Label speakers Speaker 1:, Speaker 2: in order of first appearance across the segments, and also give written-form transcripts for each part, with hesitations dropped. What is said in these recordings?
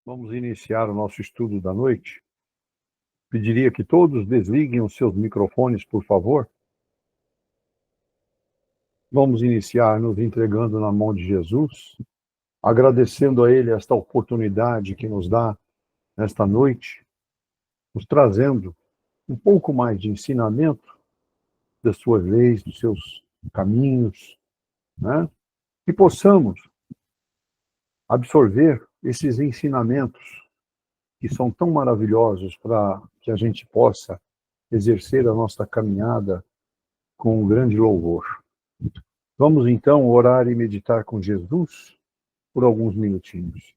Speaker 1: Vamos iniciar o nosso estudo da noite. Pediria que todos desliguem os seus microfones, por favor. Vamos iniciar nos entregando na mão de Jesus, agradecendo a Ele esta oportunidade que nos dá nesta noite, nos trazendo um pouco mais de ensinamento das suas leis, dos seus caminhos, né? E possamos absorver esses ensinamentos que são tão maravilhosos para que a gente possa exercer a nossa caminhada com um grande louvor. Vamos então orar e meditar com Jesus por alguns minutinhos.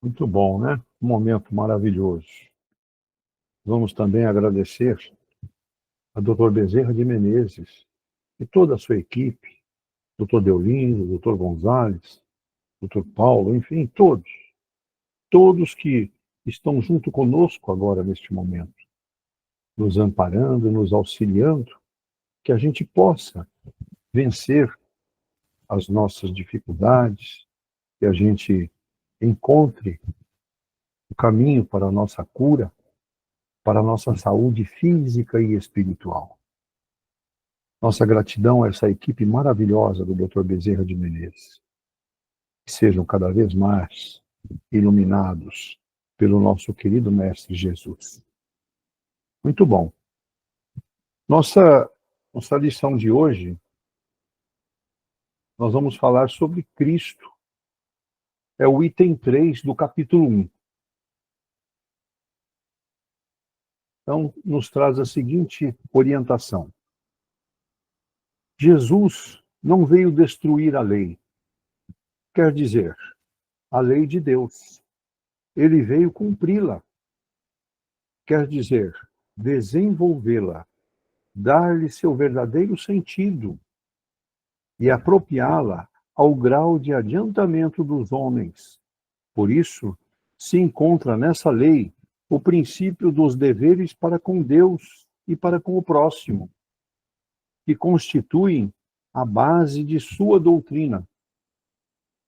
Speaker 1: Muito bom, né? Um momento maravilhoso. Vamos também agradecer a Dr. Bezerra de Menezes e toda a sua equipe, Dr. Deolindo, Dr. Gonzalez, Dr. Paulo, enfim, todos que estão junto conosco agora neste momento, nos amparando, nos auxiliando, que a gente possa vencer as nossas dificuldades, que a gente encontre o caminho para a nossa cura, para a nossa saúde física e espiritual. Nossa gratidão a essa equipe maravilhosa do Dr. Bezerra de Menezes. Que sejam cada vez mais iluminados pelo nosso querido Mestre Jesus. Muito bom. Nossa lição de hoje, nós vamos falar sobre Cristo. É o item 3 do capítulo 1. Então, nos traz a seguinte orientação. Jesus não veio destruir a lei. Quer dizer, a lei de Deus. Ele veio cumpri-la. Quer dizer, desenvolvê-la, dar-lhe seu verdadeiro sentido e apropriá-la ao grau de adiantamento dos homens. Por isso, se encontra nessa lei o princípio dos deveres para com Deus e para com o próximo, que constituem a base de sua doutrina.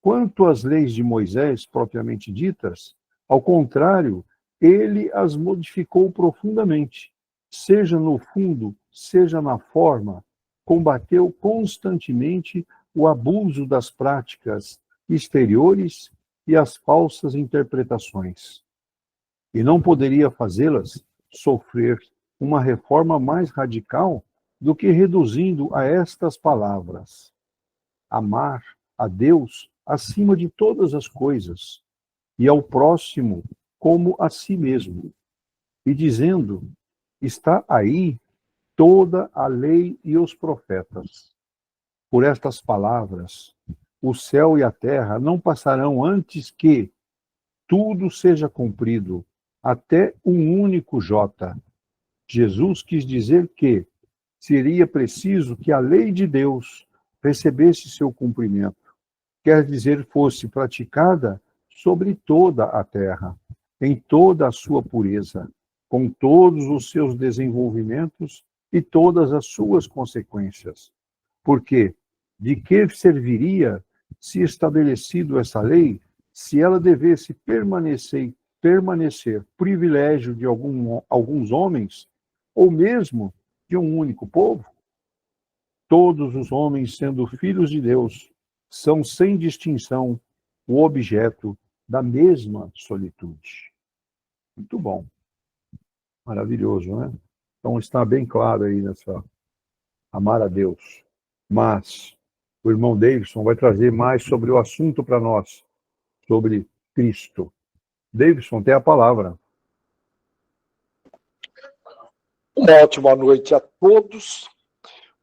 Speaker 1: Quanto às leis de Moisés, propriamente ditas, ao contrário, ele as modificou profundamente, seja no fundo, seja na forma, combateu constantemente o abuso das práticas exteriores e as falsas interpretações. E não poderia fazê-las sofrer uma reforma mais radical do que reduzindo a estas palavras: amar a Deus acima de todas as coisas e ao próximo como a si mesmo. E dizendo, está aí toda a lei e os profetas. Por estas palavras, o céu e a terra não passarão antes que tudo seja cumprido, até um único jota. Jesus quis dizer que seria preciso que a lei de Deus recebesse seu cumprimento. Quer dizer, fosse praticada sobre toda a terra, em toda a sua pureza, com todos os seus desenvolvimentos e todas as suas consequências. Porque de que serviria, se estabelecido essa lei, se ela devesse permanecer privilégio de alguns homens, ou mesmo de um único povo? Todos os homens, sendo filhos de Deus, são sem distinção o objeto da mesma solitude. Muito bom. Maravilhoso, né? Então está bem claro aí nessa amar a Deus. Mas o irmão Davidson vai trazer mais sobre o assunto para nós, sobre Cristo. Davidson, tem a palavra.
Speaker 2: Uma ótima noite a todos.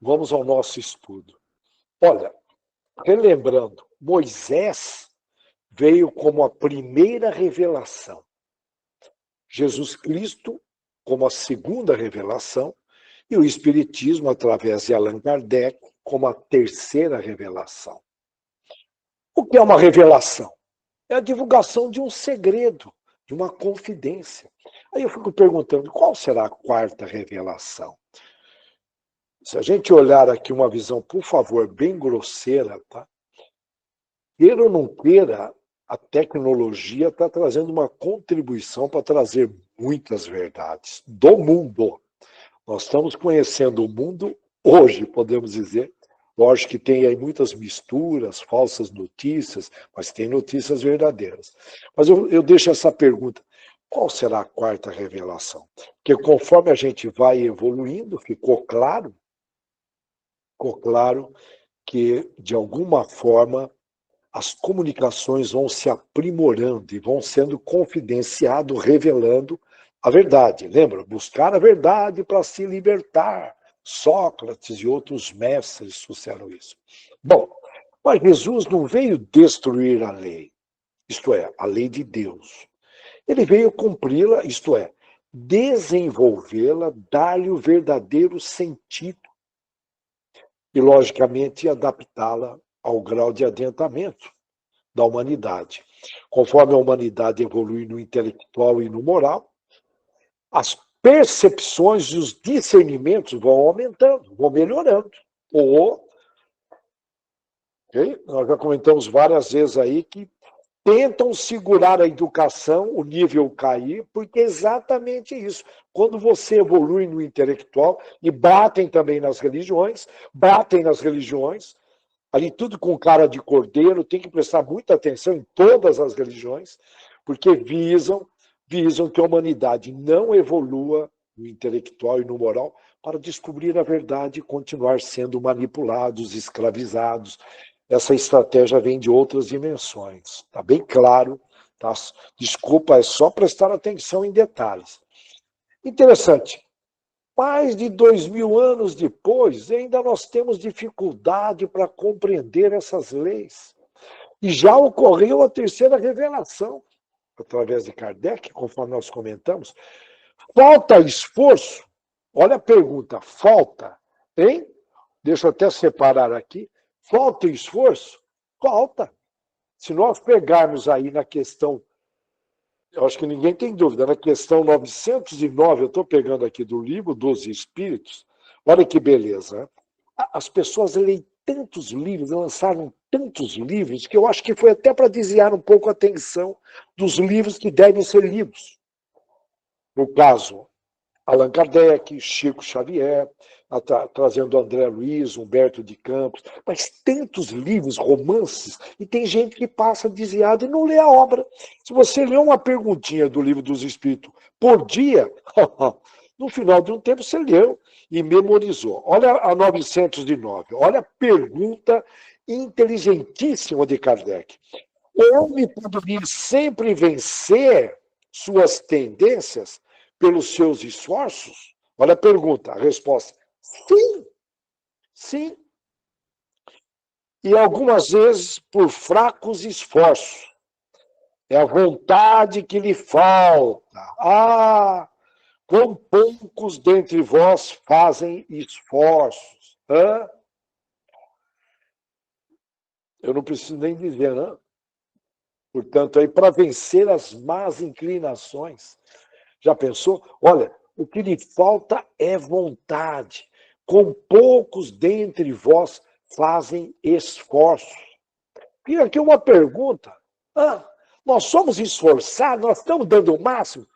Speaker 2: Vamos ao nosso estudo. Olha, relembrando, Moisés veio como a primeira revelação. Jesus Cristo como a segunda revelação e o Espiritismo, através de Allan Kardec, como a terceira revelação. O que é uma revelação? É a divulgação de um segredo, de uma confidência. Aí eu fico perguntando, qual será a quarta revelação? Se a gente olhar aqui uma visão, por favor, bem grosseira, tá? Queira ou não queira, a tecnologia está trazendo uma contribuição para trazer muitas verdades do mundo. Nós estamos conhecendo o mundo hoje, podemos dizer. Lógico que tem aí muitas misturas, falsas notícias, mas tem notícias verdadeiras. Mas eu deixo essa pergunta. Qual será a quarta revelação? Porque conforme a gente vai evoluindo, ficou claro que, de alguma forma, as comunicações vão se aprimorando e vão sendo confidenciadas, revelando a verdade. Lembra? Buscar a verdade para se libertar. Sócrates e outros mestres trouxeram isso. Bom, mas Jesus não veio destruir a lei, isto é, a lei de Deus. Ele veio cumpri-la, isto é, desenvolvê-la, dar-lhe o verdadeiro sentido e, logicamente, adaptá-la ao grau de adiantamento da humanidade. Conforme a humanidade evolui no intelectual e no moral, as percepções e os discernimentos vão aumentando, vão melhorando. Nós já comentamos várias vezes aí que tentam segurar a educação, o nível cair, porque é exatamente isso. Quando você evolui no intelectual, e batem nas religiões, ali tudo com cara de cordeiro, tem que prestar muita atenção em todas as religiões, porque visam que a humanidade não evolua no intelectual e no moral para descobrir a verdade e continuar sendo manipulados, escravizados. Essa estratégia vem de outras dimensões. Está bem claro. Tá? Desculpa, é só prestar atenção em detalhes. Interessante. Mais de 2000 anos depois, ainda nós temos dificuldade para compreender essas leis. E já ocorreu a terceira revelação, através de Kardec, conforme nós comentamos. Falta esforço? Olha a pergunta, falta, hein? Deixa eu até separar aqui. Falta esforço? Falta. Se nós pegarmos aí na questão, eu acho que ninguém tem dúvida, na questão 909, eu estou pegando aqui do livro dos Espíritos, olha que beleza. Né? As pessoas leem tantos livros, lançaram tantos livros, que eu acho que foi até para desviar um pouco a atenção dos livros que devem ser lidos. No caso, Allan Kardec, Chico Xavier, trazendo André Luiz, Humberto de Campos, mas tantos livros, romances, e tem gente que passa desviado e não lê a obra. Se você lê uma perguntinha do Livro dos Espíritos por dia, no final de um tempo você leu e memorizou. Olha a 909, olha a pergunta inteligentíssima de Kardec. O homem poderia sempre vencer suas tendências pelos seus esforços? Olha a pergunta, a resposta. Sim. Sim. E algumas vezes por fracos esforços. É a vontade que lhe falta. Ah, quão poucos dentre vós fazem esforços. Hã? Eu não preciso nem dizer, né? Portanto, aí para vencer as más inclinações. Já pensou? Olha, o que lhe falta é vontade. Com poucos dentre vós fazem esforços. E aqui uma pergunta. Nós somos esforçados, nós estamos dando o máximo?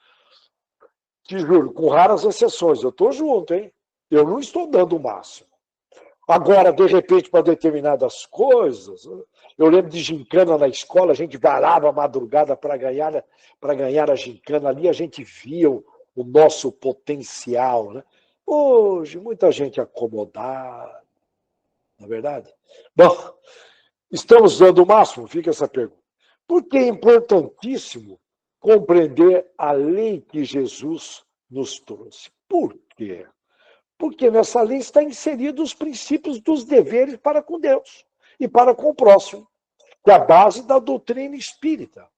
Speaker 2: Te juro, com raras exceções, eu estou junto, hein? Eu não estou dando o máximo. Agora, de repente, para determinadas coisas, eu lembro de gincana na escola, a gente varava a madrugada para ganhar a gincana, ali a gente via o nosso potencial. Né? Hoje, muita gente acomodada, não é verdade? Bom, estamos dando o máximo? Fica essa pergunta. Porque é importantíssimo compreender a lei que Jesus nos trouxe. Por quê? Porque nessa lei está inseridos os princípios dos deveres para com Deus e para com o próximo. que é a base da doutrina espírita.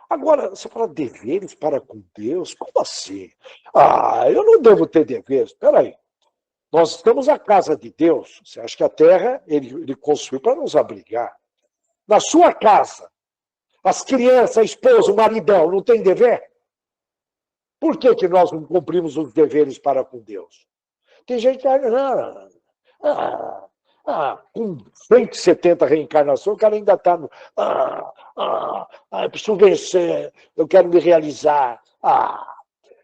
Speaker 2: Agora, você fala deveres para com Deus? Como assim? Eu não devo ter deveres. Espera aí. Nós estamos na casa de Deus. Você acha que a terra ele construiu para nos abrigar? Na sua casa, as crianças, a esposa, o maridão, não tem dever? Por que nós não cumprimos os deveres para com Deus? Tem gente que com 170 reencarnações, o cara ainda está no. Eu preciso vencer, eu quero me realizar.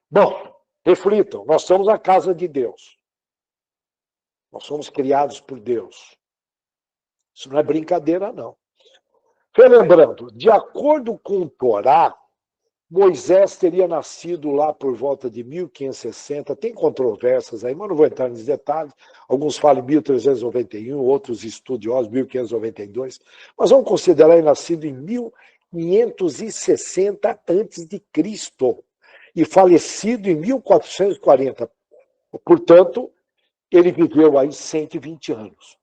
Speaker 2: Bom, reflitam, nós somos a casa de Deus. Nós somos criados por Deus. Isso não é brincadeira, não. Relembrando, de acordo com o Torá, Moisés teria nascido lá por volta de 1560, tem controvérsias aí, mas não vou entrar nos detalhes. Alguns falam em 1391, outros estudiosos 1592, mas vamos considerar ele nascido em 1560 a.C. e falecido em 1440. Portanto, ele viveu aí 120 anos.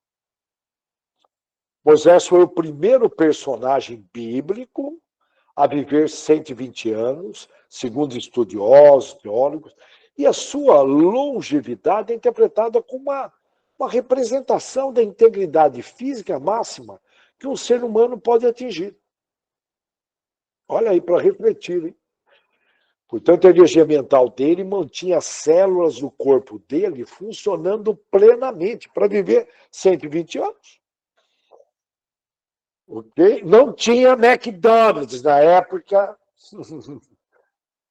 Speaker 2: Moisés foi o primeiro personagem bíblico a viver 120 anos, segundo estudiosos, teólogos, e a sua longevidade é interpretada como uma representação da integridade física máxima que um ser humano pode atingir. Olha aí, para refletir, hein? Portanto, a energia mental dele mantinha as células do corpo dele funcionando plenamente para viver 120 anos. Okay? Não tinha McDonald's na época,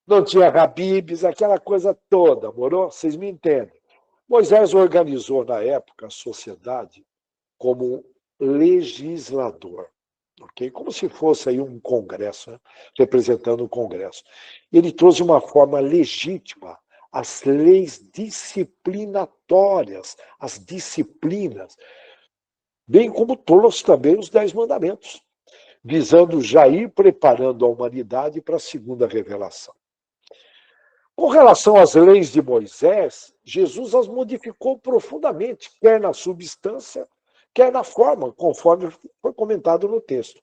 Speaker 2: não tinha Habib's, aquela coisa toda, morou? Vocês me entendem. Moisés organizou na época a sociedade como legislador, okay? Como se fosse aí um congresso, né? Representando o congresso. Ele trouxe de uma forma legítima as leis disciplinatórias, as disciplinas, bem como trouxe também os 10 mandamentos, visando já ir preparando a humanidade para a segunda revelação. Com relação às leis de Moisés, Jesus as modificou profundamente, quer na substância, quer na forma, conforme foi comentado no texto.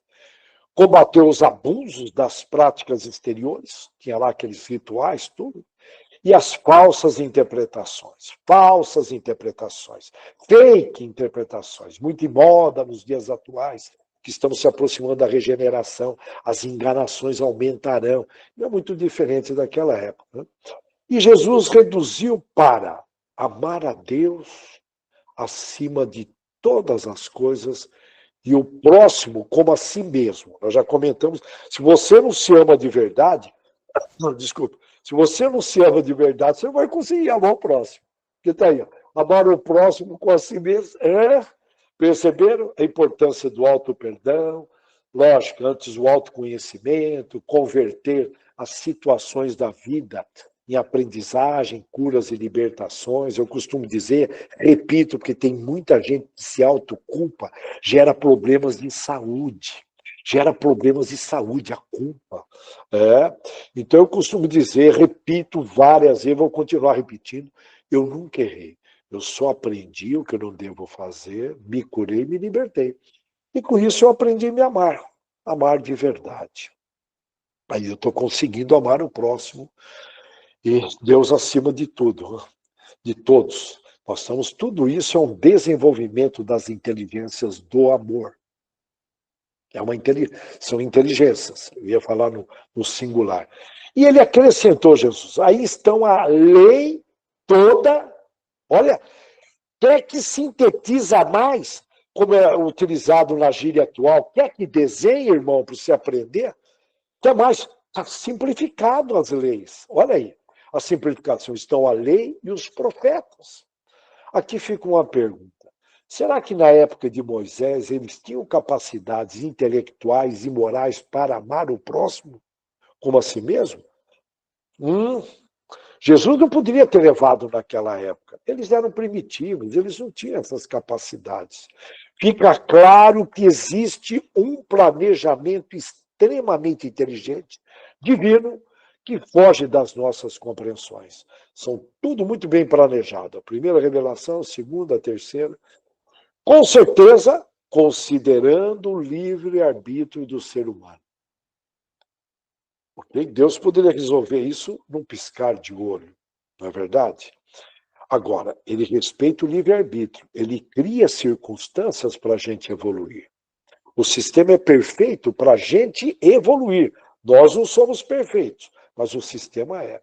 Speaker 2: Combateu os abusos das práticas exteriores, tinha lá aqueles rituais, tudo, e as falsas interpretações, fake interpretações, muito em moda nos dias atuais, que estamos se aproximando da regeneração, as enganações aumentarão. Não é muito diferente daquela época, né? E Jesus reduziu para amar a Deus acima de todas as coisas e o próximo como a si mesmo. Nós já comentamos, se você não se ama de verdade, desculpa, se você não se ama de verdade, você não vai conseguir amar o próximo. Porque está aí, ó, amar o próximo com a si mesmo. Perceberam a importância do auto-perdão? Lógico, antes o autoconhecimento, converter as situações da vida em aprendizagem, curas e libertações. Eu costumo dizer, repito, porque tem muita gente que se autoculpa, gera problemas de saúde. A culpa. Então, eu costumo dizer, repito várias vezes, vou continuar repetindo, eu nunca errei. Eu só aprendi o que eu não devo fazer, me curei e me libertei. E com isso eu aprendi a me amar de verdade. Aí eu estou conseguindo amar o próximo e Deus acima de tudo, de todos. Tudo isso é um desenvolvimento das inteligências do amor. São inteligências, eu ia falar no singular. E ele acrescentou, Jesus, aí estão a lei toda, olha, quer que sintetiza mais, como é utilizado na gíria atual, quer que desenhe, irmão, para você aprender, quer mais, está simplificado as leis. Olha aí, a simplificação estão a lei e os profetas. Aqui fica uma pergunta. Será que na época de Moisés eles tinham capacidades intelectuais e morais para amar o próximo como a si mesmo? Jesus não poderia ter levado naquela época. Eles eram primitivos, eles não tinham essas capacidades. Fica claro que existe um planejamento extremamente inteligente, divino, que foge das nossas compreensões. São tudo muito bem planejado. A primeira revelação, a segunda, a terceira. Com certeza, considerando o livre-arbítrio do ser humano. Okay? Deus poderia resolver isso num piscar de olho, não é verdade? Agora, ele respeita o livre-arbítrio, ele cria circunstâncias para a gente evoluir. O sistema é perfeito para a gente evoluir. Nós não somos perfeitos, mas o sistema é.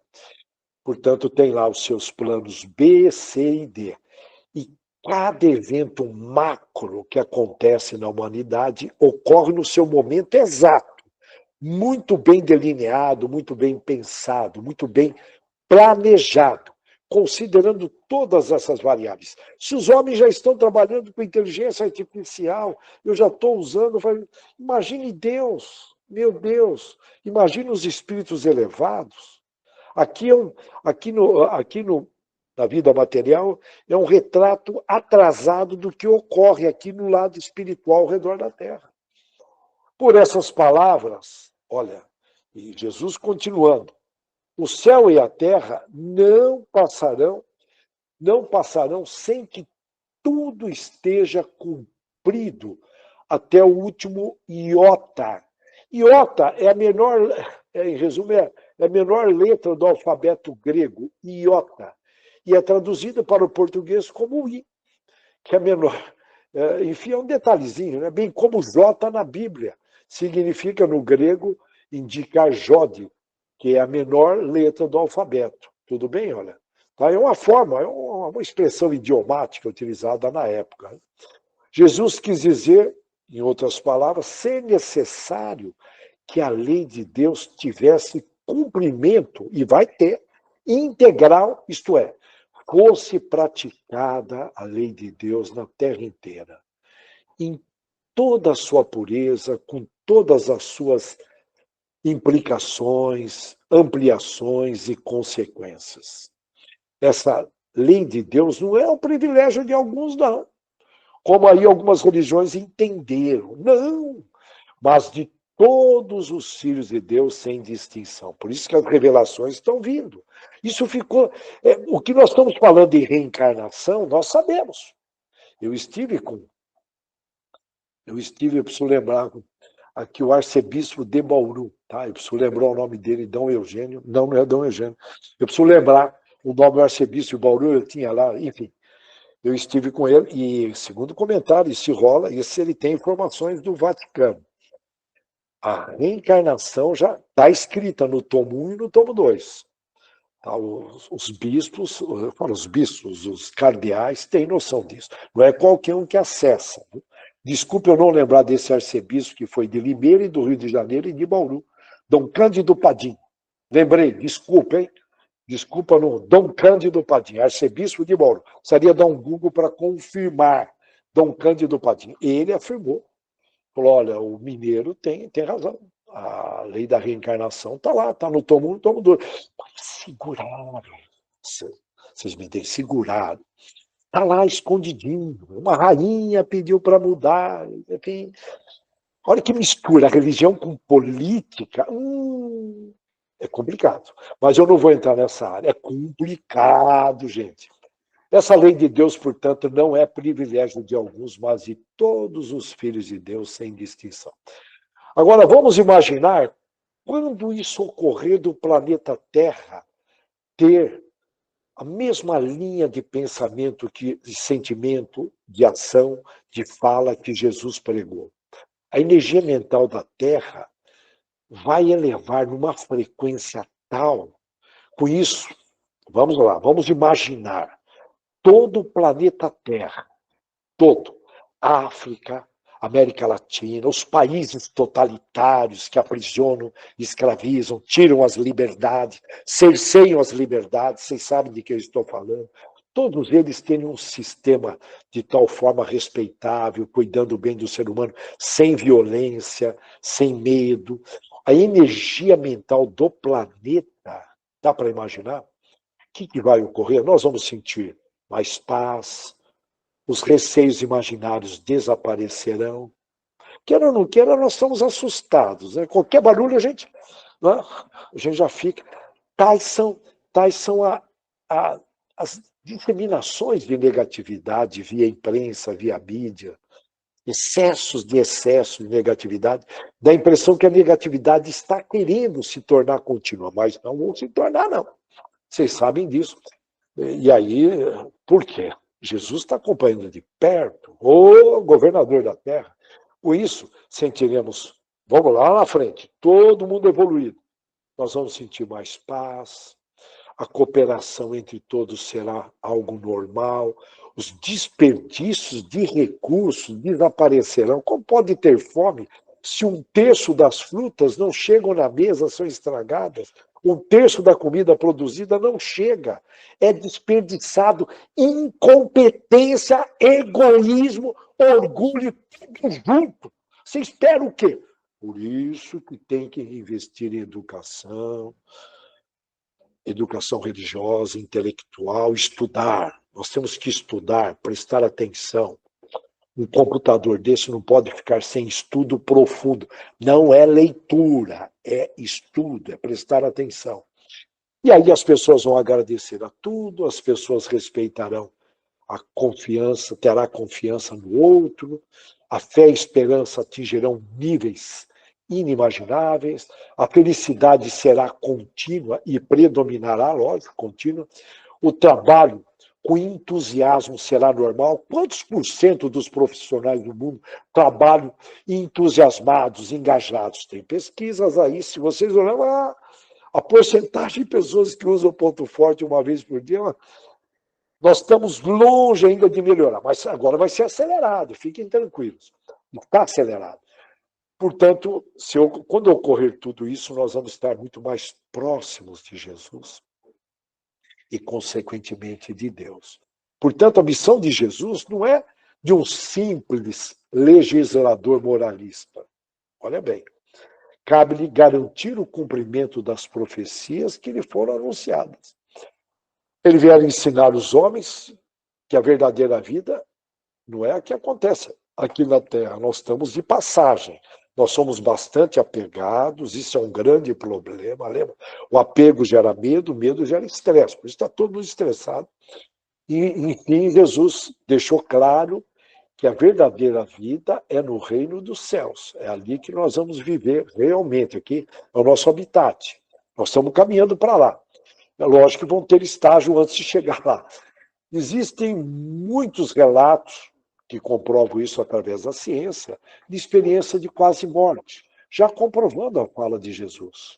Speaker 2: Portanto, tem lá os seus planos B, C e D. E cada evento macro que acontece na humanidade ocorre no seu momento exato, muito bem delineado, muito bem pensado, muito bem planejado, considerando todas essas variáveis. Se os homens já estão trabalhando com inteligência artificial, eu já estou usando, imagine Deus, meu Deus, imagine os espíritos elevados. Na vida material, é um retrato atrasado do que ocorre aqui no lado espiritual ao redor da Terra. Por essas palavras, olha, e Jesus continuando, o céu e a terra não passarão sem que tudo esteja cumprido até o último iota. Iota é a menor, em resumo, é a menor letra do alfabeto grego, iota, e é traduzida para o português como I, que é menor. Enfim, é um detalhezinho, né? Bem como J na Bíblia. Significa, no grego, indicar Jode, que é a menor letra do alfabeto. Tudo bem, olha? Tá? É uma forma, é uma expressão idiomática utilizada na época. Jesus quis dizer, em outras palavras, ser necessário que a lei de Deus tivesse cumprimento, e vai ter, integral, isto é, fosse praticada a lei de Deus na terra inteira, em toda a sua pureza, com todas as suas implicações, ampliações e consequências. Essa lei de Deus não é um privilégio de alguns, não. Como aí algumas religiões entenderam. Não, mas de todos os filhos de Deus sem distinção. Por isso que as revelações estão vindo. Isso ficou... o que nós estamos falando de reencarnação, nós sabemos. Eu preciso lembrar, aqui o arcebispo de Bauru, tá? Eu preciso lembrar o nome dele, Dom Eugênio. Não é Dom Eugênio. Eu preciso lembrar o nome do arcebispo de Bauru, eu tinha lá, enfim. Eu estive com ele e, segundo comentário, se rola, se ele tem informações do Vaticano. A reencarnação já está escrita no tomo 1 e no tomo 2. Tá? Os bispos, eu falo os bispos, os cardeais têm noção disso. Não é qualquer um que acessa. Desculpe eu não lembrar desse arcebispo que foi de Limeira e do Rio de Janeiro e de Bauru. Dom Cândido Padim. Lembrei, desculpa, hein? Desculpa, não. Dom Cândido Padim, arcebispo de Bauru. Precisaria dar um Google para confirmar Dom Cândido Padim. Ele afirmou. Falou, olha, o mineiro tem razão. A lei da reencarnação está lá, está no tomo 1, no tomo 2. Mas seguraram. Vocês me têm segurado. Está lá escondidinho. Uma rainha pediu para mudar. Enfim, olha que mistura religião com política. É complicado. Mas eu não vou entrar nessa área. É complicado, gente. Essa lei de Deus, portanto, não é privilégio de alguns, mas de todos os filhos de Deus, sem distinção. Agora, vamos imaginar quando isso ocorrer do planeta Terra ter a mesma linha de pensamento, de sentimento, de ação, de fala que Jesus pregou. A energia mental da Terra vai elevar numa frequência tal. Com isso, vamos lá, vamos imaginar todo o planeta Terra, todo, África, América Latina, os países totalitários que aprisionam, escravizam, tiram as liberdades, cerceiam as liberdades, vocês sabem de que eu estou falando. Todos eles têm um sistema de tal forma respeitável, cuidando bem do ser humano, sem violência, sem medo. A energia mental do planeta, dá para imaginar? O que vai ocorrer? Nós vamos sentir mais paz, os receios imaginários desaparecerão. Queira ou não queira, nós estamos assustados. Né? Qualquer barulho a gente já fica. Tais são as disseminações de negatividade via imprensa, via mídia. excessos de excesso de negatividade, dá a impressão que a negatividade está querendo se tornar contínua, mas não vão se tornar, não. Vocês sabem disso. E aí, por quê? Jesus está acompanhando de perto o governador da terra. Com isso, sentiremos, vamos lá na frente, todo mundo evoluído. Nós vamos sentir mais paz, a cooperação entre todos será algo normal, os desperdícios de recursos desaparecerão. Como pode ter fome se 1/3 das frutas não chegam na mesa, são estragadas? 1/3 da comida produzida não chega. É desperdiçado. Incompetência, egoísmo, orgulho, tudo junto. Você espera o quê? Por isso que tem que investir em educação religiosa, intelectual, estudar. Nós temos que estudar, prestar atenção. Um computador desse não pode ficar sem estudo profundo. Não é leitura, é estudo, é prestar atenção. E aí as pessoas vão agradecer a tudo, as pessoas respeitarão a confiança, terá confiança no outro, a fé e a esperança atingirão níveis inimagináveis, a felicidade será contínua e predominará, lógico, contínua, o trabalho com entusiasmo será normal. Quantos % dos profissionais do mundo trabalham entusiasmados, engajados? Tem pesquisas aí, se vocês olharem, a porcentagem de pessoas que usam ponto forte uma vez por dia, nós estamos longe ainda de melhorar, mas agora vai ser acelerado, fiquem tranquilos, está acelerado. Portanto, quando ocorrer tudo isso, nós vamos estar muito mais próximos de Jesus e, consequentemente, de Deus. Portanto, a missão de Jesus não é de um simples legislador moralista. Olha bem, cabe-lhe garantir o cumprimento das profecias que lhe foram anunciadas. Ele veio ensinar os homens que a verdadeira vida não é a que acontece aqui na Terra. Nós estamos de passagem. Nós somos bastante apegados, isso é um grande problema, lembra? O apego gera medo, o medo gera estresse, por isso está todo mundo estressado. E, enfim, Jesus deixou claro que a verdadeira vida é no reino dos céus. É ali que nós vamos viver realmente, aqui é o nosso habitat. Nós estamos caminhando para lá. É lógico que vão ter estágio antes de chegar lá. Existem muitos relatos que comprovam isso através da ciência, de experiência de quase morte, já comprovando a fala de Jesus,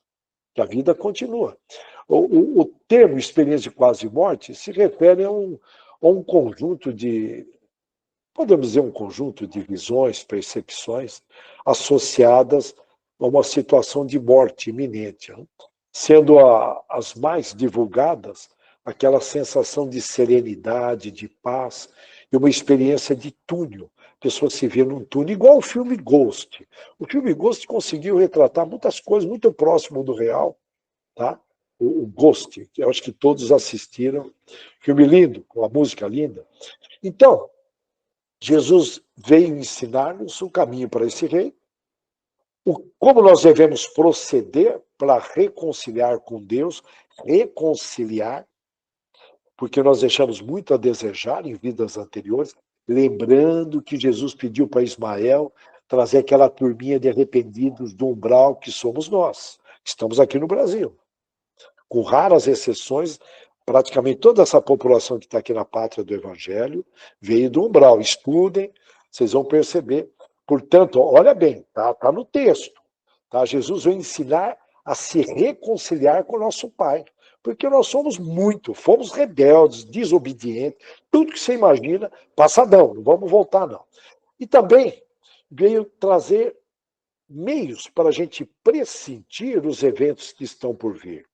Speaker 2: que a vida continua. O termo experiência de quase morte se refere a um conjunto de, podemos dizer, um conjunto de visões, percepções associadas a uma situação de morte iminente, sendo as mais divulgadas aquela sensação de serenidade, de paz, e uma experiência de túnel. A pessoa se vê num túnel, igual o filme Ghost. O filme Ghost conseguiu retratar muitas coisas muito próximo do real, tá? O Ghost, que eu acho que todos assistiram. Filme lindo, com a música linda. Então, Jesus veio ensinar-nos o caminho para esse rei, como nós devemos proceder para reconciliar com Deus, reconciliar, porque nós deixamos muito a desejar em vidas anteriores, lembrando que Jesus pediu para Ismael trazer aquela turminha de arrependidos do umbral que somos nós. Estamos aqui no Brasil. Com raras exceções, praticamente toda essa população que está aqui na pátria do Evangelho veio do umbral. Estudem, vocês vão perceber. Portanto, olha bem, tá no texto. Tá? Jesus veio ensinar a se reconciliar com o nosso Pai. Porque nós fomos rebeldes, desobedientes, tudo que você imagina, passadão, não vamos voltar, não. E também veio trazer meios para a gente pressentir os eventos que estão por vir.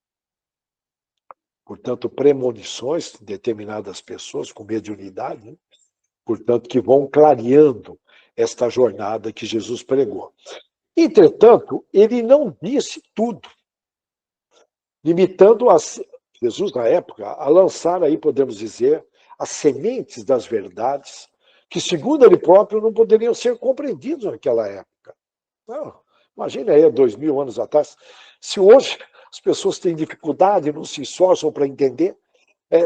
Speaker 2: Portanto, premonições de determinadas pessoas com mediunidade, né? Portanto, que vão clareando esta jornada que Jesus pregou. Entretanto, ele não disse tudo, limitando Jesus, na época, a lançar aí, podemos dizer, as sementes das verdades, que, segundo ele próprio, não poderiam ser compreendidos naquela época. Não, imagina aí, 2000 anos atrás, se hoje as pessoas têm dificuldade, não se esforçam para entender.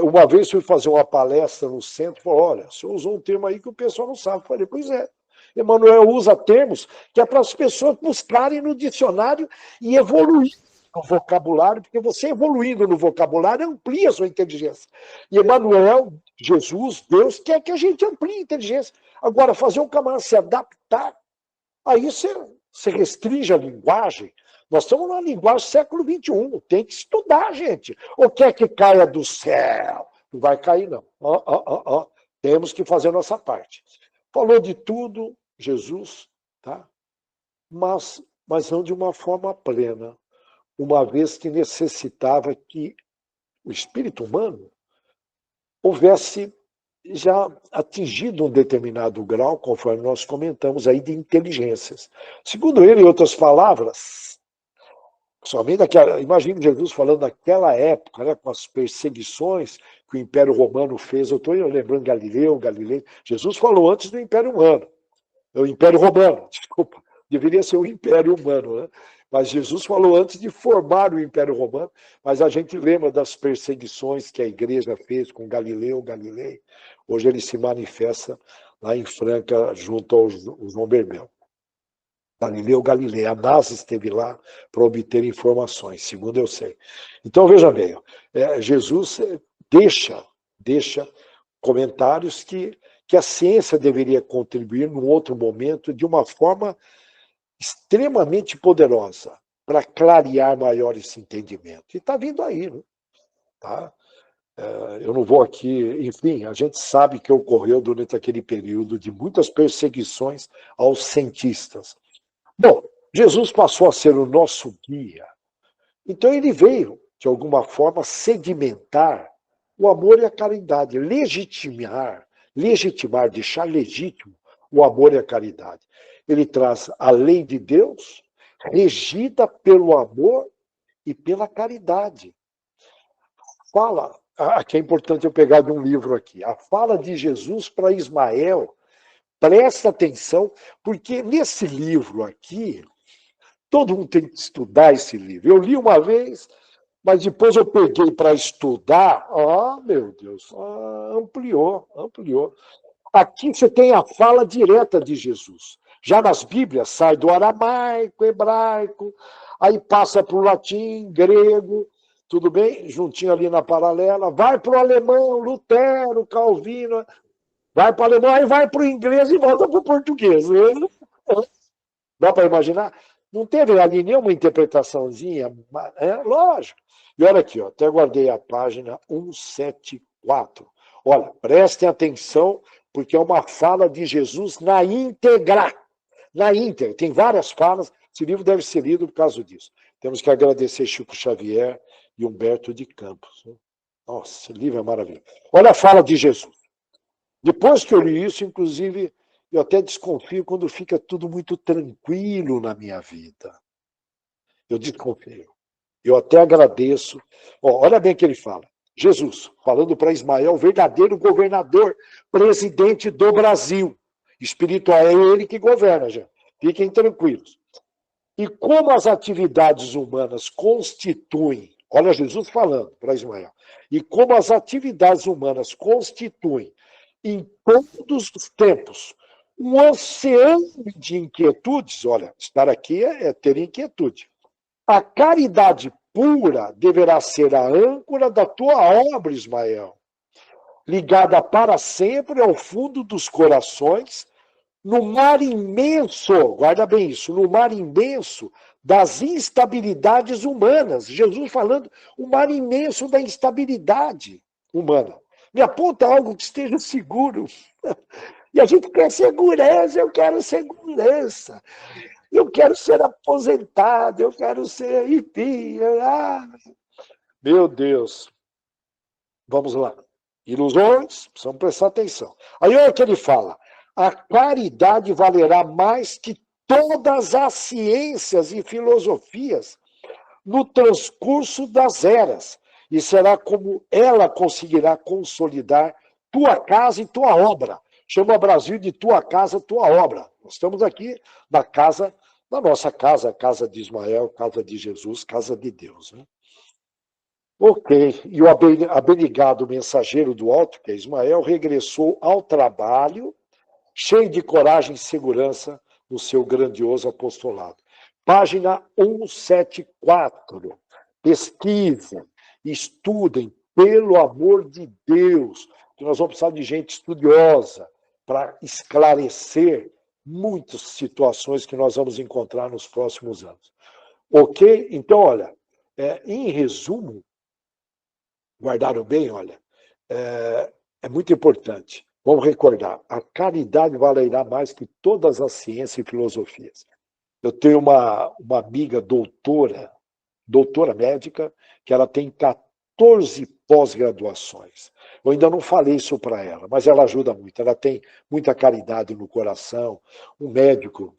Speaker 2: Uma vez fui fazer uma palestra no centro, falou, olha, o senhor usou um termo aí que o pessoal não sabe. Eu falei, pois é, Emmanuel usa termos que é para as pessoas buscarem no dicionário e evoluir no vocabulário, porque você evoluindo no vocabulário amplia a sua inteligência. E Emmanuel, Jesus, Deus, quer que a gente amplie a inteligência. Agora, fazer um camarada se adaptar, aí você restringe a linguagem. Nós estamos na linguagem do século XXI, tem que estudar, gente. Ou quer que caia do céu? Não vai cair, não. Temos que fazer a nossa parte. Falou de tudo, Jesus, tá? Mas não de uma forma plena, uma vez que necessitava que o espírito humano houvesse já atingido um determinado grau, conforme nós comentamos aí, de inteligências. Segundo ele, em outras palavras, somente daquela, imagine Jesus falando naquela época, né, com as perseguições que o Império Romano fez. Eu estou lembrando Galileu. Jesus falou antes do Império Humano. O Império Romano, desculpa. Deveria ser o Império Humano, né? Mas Jesus falou antes de formar o Império Romano, mas a gente lembra das perseguições que a igreja fez com Galilei. Hoje ele se manifesta lá em Franca, junto ao João Berbel. Galilei. A NASA esteve lá para obter informações, segundo eu sei. Então, veja bem, Jesus deixa comentários que a ciência deveria contribuir num outro momento de uma forma extremamente poderosa para clarear maior esse entendimento. E está vindo aí, né? Tá? Eu não vou aqui, enfim, a gente sabe que ocorreu durante aquele período de muitas perseguições aos cientistas. Bom, Jesus passou a ser o nosso guia. Então ele veio, de alguma forma, sedimentar o amor e a caridade, legitimar, deixar legítimo o amor e a caridade. Ele traz a lei de Deus, regida pelo amor e pela caridade. Fala, aqui é importante eu pegar de um livro aqui, a fala de Jesus para Ismael, presta atenção, porque nesse livro aqui, todo mundo tem que estudar esse livro. Eu li uma vez, mas depois eu peguei para estudar. Meu Deus, ampliou. Aqui você tem a fala direta de Jesus. Já nas Bíblias, sai do aramaico, hebraico, aí passa para o latim, grego, tudo bem? Juntinho ali na paralela. Vai para o alemão, Lutero, Calvino. Vai para o alemão, aí vai para o inglês e volta para o português. Dá para imaginar? Não teve ali nenhuma interpretaçãozinha? Lógico. E olha aqui, até guardei a página 174. Olha, prestem atenção, porque é uma fala de Jesus na íntegra. Na íntegra. Tem várias falas. Esse livro deve ser lido por causa disso. Temos que agradecer Chico Xavier e Humberto de Campos. Nossa, esse livro é maravilhoso. Olha a fala de Jesus. Depois que eu li isso, inclusive, eu até desconfio quando fica tudo muito tranquilo na minha vida. Eu desconfio. Eu até agradeço. Olha bem o que ele fala. Jesus, falando para Ismael, verdadeiro governador, presidente do Brasil. Espiritual é ele que governa, já. Fiquem tranquilos. E como as atividades humanas constituem, olha Jesus falando para Ismael, e como as atividades humanas constituem em todos os tempos um oceano de inquietudes, olha, estar aqui é ter inquietude. A caridade pura deverá ser a âncora da tua obra, Ismael, ligada para sempre ao fundo dos corações, no mar imenso, guarda bem isso, no mar imenso das instabilidades humanas. Jesus falando, o mar imenso da instabilidade humana. Me aponta algo que esteja seguro. E a gente quer segurança, eu quero segurança. Eu quero ser aposentado, eu quero ser hippie. Meu Deus. Vamos lá. Ilusões, precisamos prestar atenção. Aí olha o que ele fala. A caridade valerá mais que todas as ciências e filosofias no transcurso das eras. E será como ela conseguirá consolidar tua casa e tua obra. Chama o Brasil de tua casa, tua obra. Nós estamos aqui na casa, na nossa casa, a casa de Ismael, casa de Jesus, casa de Deus. Né? Ok. E o abenigado mensageiro do alto, que é Ismael, regressou ao trabalho cheio de coragem e segurança no seu grandioso apostolado. Página 174. Pesquisem, estudem, pelo amor de Deus, que nós vamos precisar de gente estudiosa para esclarecer muitas situações que nós vamos encontrar nos próximos anos. Ok? Então, olha, em resumo, guardaram bem, olha, é muito importante. Vamos recordar, a caridade valerá mais que todas as ciências e filosofias. Eu tenho uma amiga doutora médica, que ela tem 14 pós-graduações. Eu ainda não falei isso para ela, mas ela ajuda muito. Ela tem muita caridade no coração. Um médico,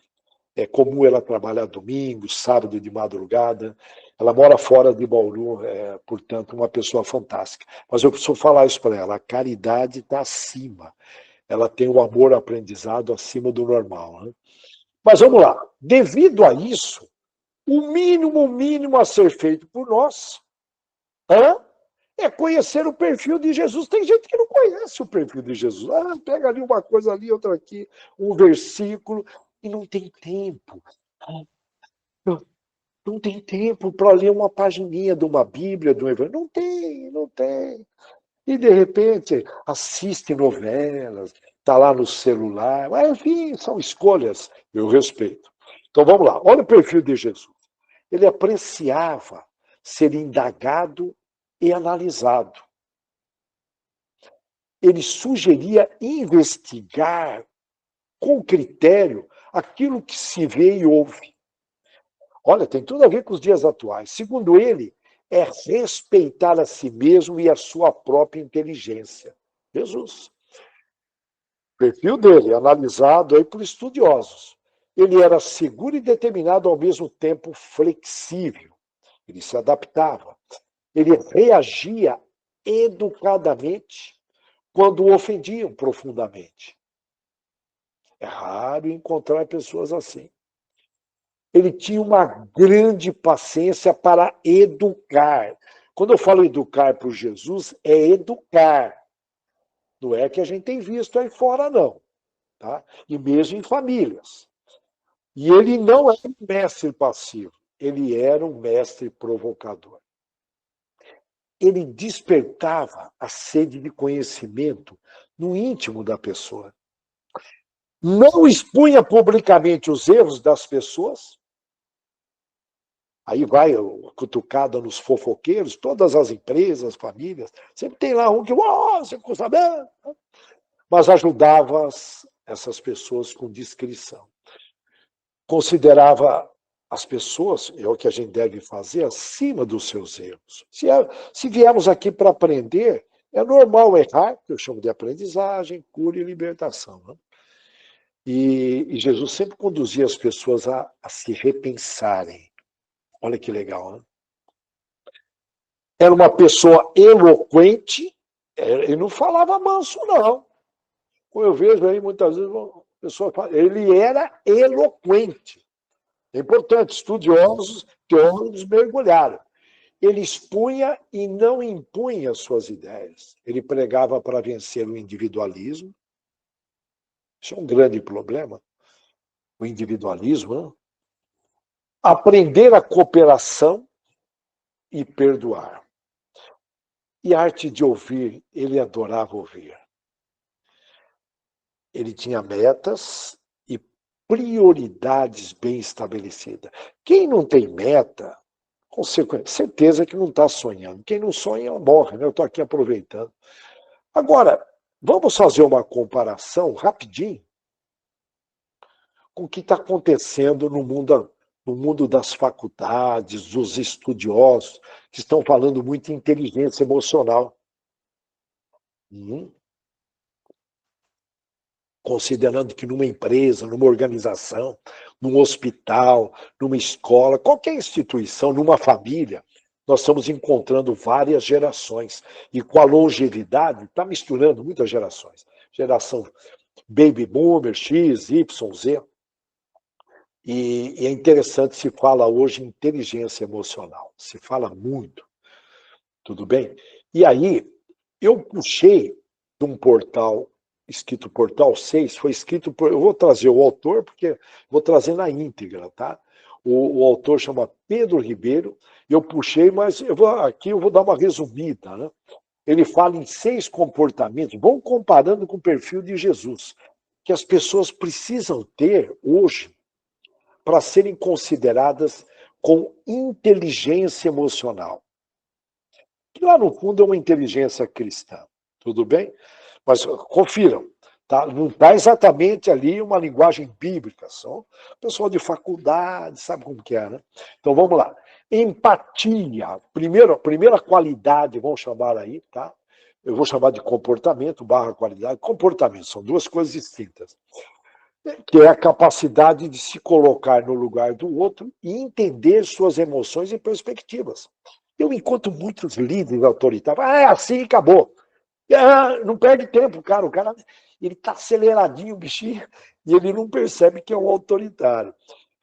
Speaker 2: é comum ela trabalhar domingo, sábado de madrugada. Ela mora fora de Bauru, portanto, uma pessoa fantástica. Mas eu preciso falar isso para ela. A caridade está acima. Ela tem o amor aprendizado acima do normal. Né? Mas vamos lá. Devido a isso, o mínimo a ser feito por nós é conhecer o perfil de Jesus. Tem gente que não conhece o perfil de Jesus. Pega ali uma coisa ali, outra aqui, um versículo, e não tem tempo. Não tem tempo para ler uma pagininha de uma Bíblia, de um Evangelho. Não tem. E, de repente, assiste novelas, está lá no celular. Mas, enfim, são escolhas, eu respeito. Então, vamos lá. Olha o perfil de Jesus. Ele apreciava ser indagado e analisado. Ele sugeria investigar com critério aquilo que se vê e ouve. Olha, tem tudo a ver com os dias atuais. Segundo ele, é respeitar a si mesmo e a sua própria inteligência. Jesus. O perfil dele, analisado aí por estudiosos. Ele era seguro e determinado, ao mesmo tempo flexível. Ele se adaptava. Ele reagia educadamente quando o ofendiam profundamente. É raro encontrar pessoas assim. Ele tinha uma grande paciência para educar. Quando eu falo educar por Jesus, é educar. Não é que a gente tem visto aí fora, não. Tá? E mesmo em famílias. E ele não era um mestre passivo, ele era um mestre provocador. Ele despertava a sede de conhecimento no íntimo da pessoa. Não expunha publicamente os erros das pessoas. Aí vai a cutucada nos fofoqueiros, todas as empresas, famílias. Sempre tem lá um que, você ficou sabendo. Mas ajudava essas pessoas com discrição. Considerava as pessoas, é o que a gente deve fazer, acima dos seus erros. Se viemos aqui para aprender, é normal errar, que eu chamo de aprendizagem, cura e libertação. Né? E Jesus sempre conduzia as pessoas a se repensarem. Olha que legal, né? Era uma pessoa eloquente, ele não falava manso, não. Como eu vejo aí, muitas vezes, a pessoa fala, ele era eloquente. É importante, estudiosos, teólogos mergulharam. Ele expunha e não impunha suas ideias. Ele pregava para vencer o individualismo. Isso é um grande problema, o individualismo. Né? Aprender a cooperação e perdoar. E a arte de ouvir, ele adorava ouvir. Ele tinha metas e prioridades bem estabelecidas. Quem não tem meta, com certeza que não está sonhando. Quem não sonha, morre, né? Eu estou aqui aproveitando. Agora, vamos fazer uma comparação rapidinho com o que está acontecendo no mundo das faculdades, dos estudiosos, que estão falando muito em inteligência emocional. Considerando que numa empresa, numa organização, num hospital, numa escola, qualquer instituição, numa família, nós estamos encontrando várias gerações. E com a longevidade, está misturando muitas gerações. Geração Baby Boomer, X, Y, Z. E é interessante, se fala hoje em inteligência emocional. Se fala muito. Tudo bem? E aí, eu puxei de um portal escrito Portal 6, foi escrito por... Eu vou trazer o autor, porque vou trazer na íntegra, tá? O autor chama Pedro Ribeiro, eu puxei, mas aqui eu vou dar uma resumida, né? Ele fala em 6 comportamentos, vão comparando com o perfil de Jesus, que as pessoas precisam ter hoje para serem consideradas com inteligência emocional. Que lá no fundo é uma inteligência cristã, tudo bem? Mas confiram, tá? Não está exatamente ali uma linguagem bíblica, são pessoal de faculdade, sabe como que é, né? Então vamos lá. Empatia, primeira qualidade, vamos chamar aí, tá? Eu vou chamar de comportamento / qualidade. Comportamento, são 2 coisas distintas. Que é a capacidade de se colocar no lugar do outro e entender suas emoções e perspectivas. Eu encontro muitos líderes autoritários. É assim, acabou. Não perde tempo, cara. O cara ele está aceleradinho, o bichinho, e ele não percebe que é um autoritário.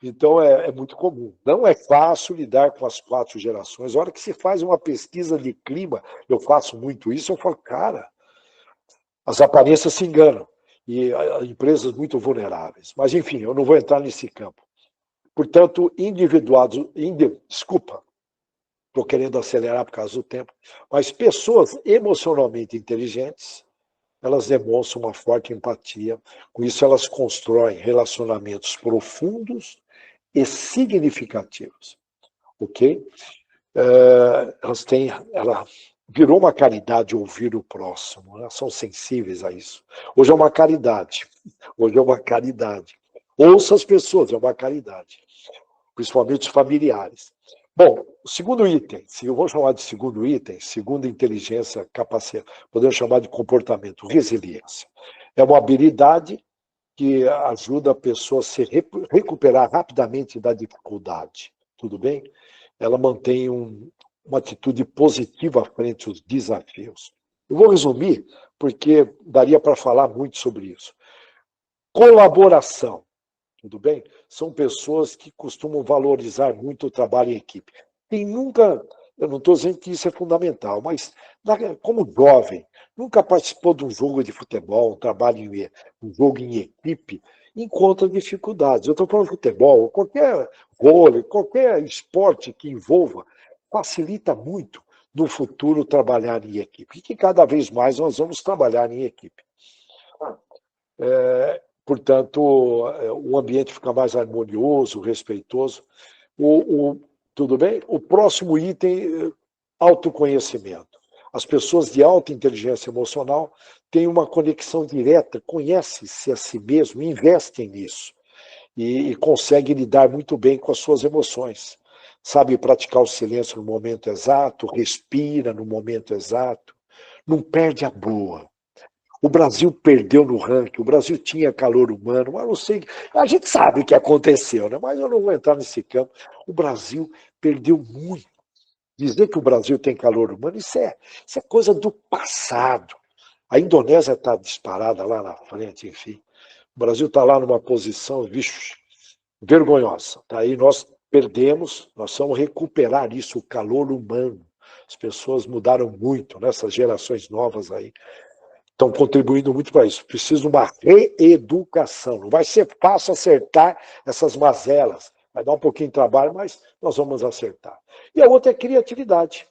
Speaker 2: Então, é muito comum. Não é fácil lidar com as 4 gerações. A hora que se faz uma pesquisa de clima, eu faço muito isso, eu falo, cara, as aparências se enganam. E empresas muito vulneráveis. Mas, enfim, eu não vou entrar nesse campo. Portanto, desculpa, estou querendo acelerar por causa do tempo, mas pessoas emocionalmente inteligentes, elas demonstram uma forte empatia, com isso elas constroem relacionamentos profundos e significativos, ok? Ela virou uma caridade ouvir o próximo, né? São sensíveis a isso. Hoje é uma caridade, Ouça as pessoas, é uma caridade, principalmente os familiares. Bom, o segundo item, se eu vou chamar de segundo item, segunda inteligência, capacidade, podemos chamar de comportamento, resiliência. É uma habilidade que ajuda a pessoa a se recuperar rapidamente da dificuldade, tudo bem? Ela mantém uma atitude positiva frente aos desafios. Eu vou resumir, porque daria para falar muito sobre isso. Colaboração. Tudo bem? São pessoas que costumam valorizar muito o trabalho em equipe. Quem nunca, eu não estou dizendo que isso é fundamental, mas como jovem, nunca participou de um jogo de futebol, um jogo em equipe, encontra dificuldades. Eu estou falando de futebol, qualquer vôlei, qualquer esporte que envolva, facilita muito no futuro trabalhar em equipe. E que cada vez mais nós vamos trabalhar em equipe. Portanto, o ambiente fica mais harmonioso, respeitoso. Tudo bem? O próximo item, autoconhecimento. As pessoas de alta inteligência emocional têm uma conexão direta, conhecem-se a si mesmo, investem nisso e conseguem lidar muito bem com as suas emoções. Sabe praticar o silêncio no momento exato, respira no momento exato, não perde a boa. O Brasil perdeu no ranking, o Brasil tinha calor humano, mas não sei, a gente sabe o que aconteceu, né? Mas eu não vou entrar nesse campo. O Brasil perdeu muito. Dizer que o Brasil tem calor humano, isso é coisa do passado. A Indonésia está disparada lá na frente, enfim. O Brasil está lá numa posição, bicho, vergonhosa. Tá? Aí nós perdemos, nós vamos recuperar isso, o calor humano. As pessoas mudaram muito, nessas gerações novas aí. Estão contribuindo muito para isso. Precisa de uma reeducação. Não vai ser fácil acertar essas mazelas. Vai dar um pouquinho de trabalho, mas nós vamos acertar. E a outra é criatividade.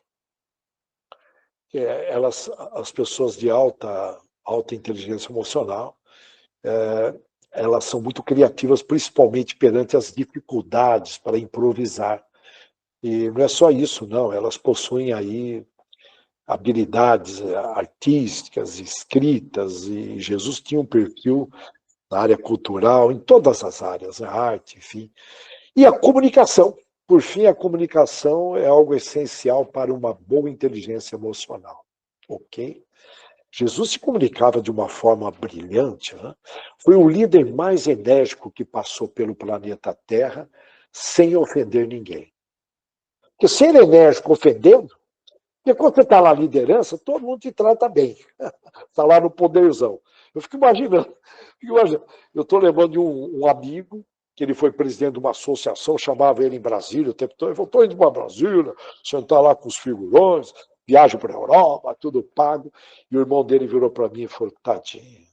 Speaker 2: As pessoas de alta inteligência emocional, elas são muito criativas, principalmente perante as dificuldades para improvisar. E não é só isso, não. Elas possuem aí habilidades artísticas, escritas, e Jesus tinha um perfil na área cultural, em todas as áreas, a arte, enfim. E a comunicação. Por fim, a comunicação é algo essencial para uma boa inteligência emocional. Ok? Jesus se comunicava de uma forma brilhante, né? Foi o líder mais enérgico que passou pelo planeta Terra sem ofender ninguém. Porque ser enérgico ofendendo, porque quando você está lá na liderança, todo mundo te trata bem. Está lá no poderzão. Eu fico imaginando. Eu estou lembrando de um amigo, que ele foi presidente de uma associação, chamava ele em Brasília o tempo todo. Ele falou, estou indo para Brasília, sentar lá com os figurões, viagem para a Europa, tudo pago. E o irmão dele virou para mim e falou, tadinho,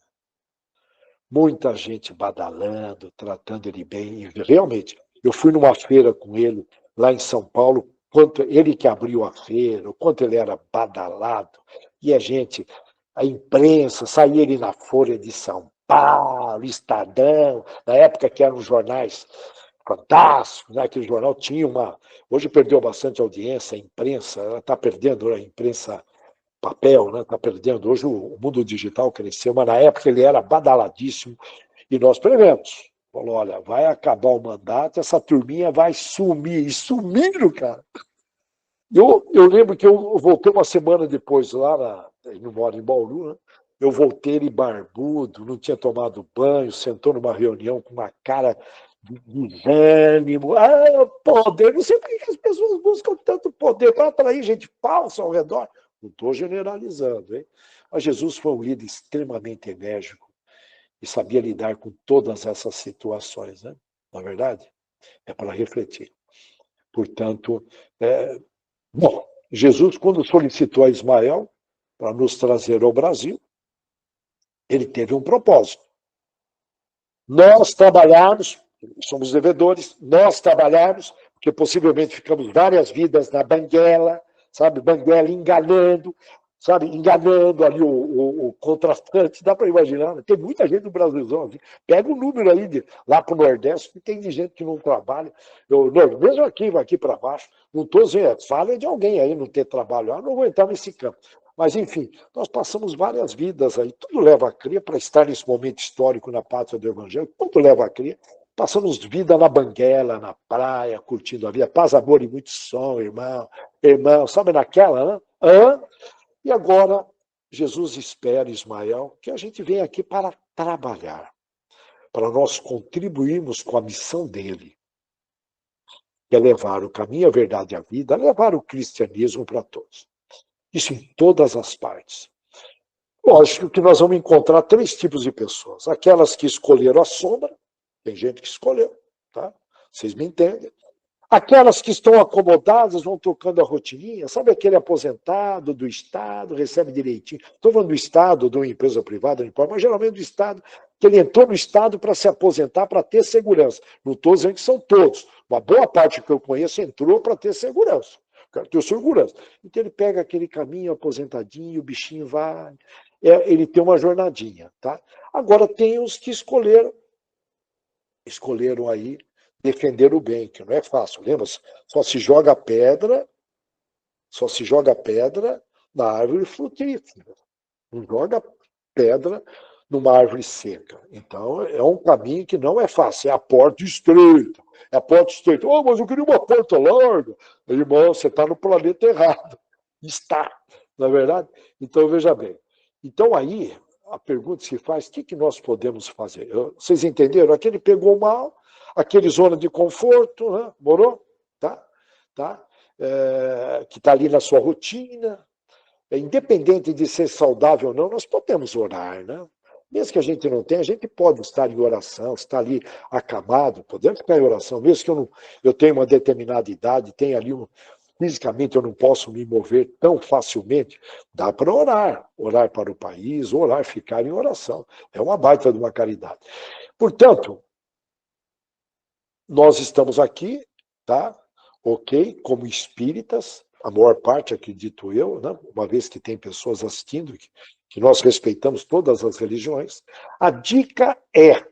Speaker 2: muita gente badalando, tratando ele bem. E realmente, eu fui numa feira com ele, lá em São Paulo, quanto ele que abriu a feira, o quanto ele era badalado. E a gente, a imprensa, saía ele na Folha de São Paulo, Estadão, na época que eram jornais fantásticos, né? Aquele jornal tinha uma... Hoje perdeu bastante audiência, a imprensa, ela está perdendo a imprensa papel, né? Está perdendo. Hoje o mundo digital cresceu, mas na época ele era badaladíssimo e nós prevemos. Falou, olha, vai acabar o mandato, essa turminha vai sumir. E sumiram, cara. Eu lembro que eu voltei uma semana depois lá, ele não mora em Bauru, né? Eu voltei ele barbudo, não tinha tomado banho, sentou numa reunião com uma cara de desânimo. Ah, poder, não sei por que as pessoas buscam tanto poder para atrair gente falsa ao redor. Não estou generalizando, hein? Mas Jesus foi um líder extremamente enérgico e sabia lidar com todas essas situações, né? Na verdade, é para refletir. Portanto, bom, Jesus, quando solicitou a Ismael para nos trazer ao Brasil, ele teve um propósito. Nós trabalharmos, somos devedores, nós trabalharmos, porque possivelmente ficamos várias vidas na banguela, sabe? Banguela enganando, sabe? Enganando ali o contratante, dá para imaginar. Né? Tem muita gente no Brasilzão. Assim. Pega o número aí lá para o Nordeste, que tem de gente que não trabalha. Mesmo aqui para baixo, não estou dizendo, fala de alguém aí não ter trabalho. Eu não vou entrar nesse campo. Mas, enfim, nós passamos várias vidas aí. Tudo leva a crer para estar nesse momento histórico na pátria do Evangelho. Tudo leva a crer. Passamos vida na banguela, na praia, curtindo a vida. Paz, amor e muito som, irmão. Irmão, sabe naquela, né? E agora, Jesus espera, Ismael, que a gente venha aqui para trabalhar, para nós contribuirmos com a missão dele, que é levar o caminho, a verdade e a vida, levar o cristianismo para todos. Isso em todas as partes. Lógico que nós vamos encontrar 3 tipos de pessoas. Aquelas que escolheram a sombra, tem gente que escolheu, tá? Vocês me entendem. Aquelas que estão acomodadas vão tocando a rotininha, sabe aquele aposentado do Estado, recebe direitinho. Estou falando do Estado, de uma empresa privada, não importa, mas geralmente do Estado, que ele entrou no Estado para se aposentar, para ter segurança. Não estou dizendo que são todos. Uma boa parte que eu conheço entrou para ter segurança. Quero ter segurança. Então ele pega aquele caminho aposentadinho, o bichinho vai, ele tem uma jornadinha, tá? Agora tem os que escolheram aí defender o bem, que não é fácil. Lembra? Só se joga pedra na árvore frutífera. Não joga pedra numa árvore seca. Então, é um caminho que não é fácil. É a porta estreita. É a porta estreita. Oh, mas eu queria uma porta larga. Irmão, você está no planeta errado. Está, não é verdade? Então, veja bem. Então, aí, a pergunta se faz, o que nós podemos fazer? Vocês entenderam? Aquele pegou mal, aquele zona de conforto, né? Morou? Tá? Que está ali na sua rotina. Independente de ser saudável ou não, nós podemos orar, né? Mesmo que a gente não tenha, a gente pode estar em oração, estar ali acamado, podemos ficar em oração, mesmo que eu tenha uma determinada idade, tenha ali fisicamente eu não posso me mover tão facilmente, dá para orar para o país, orar, ficar em oração. É uma baita de uma caridade. Portanto, nós estamos aqui, tá? Ok? Como espíritas, a maior parte, acredito eu, né? Uma vez que tem pessoas assistindo, que nós respeitamos todas as religiões, a dica é,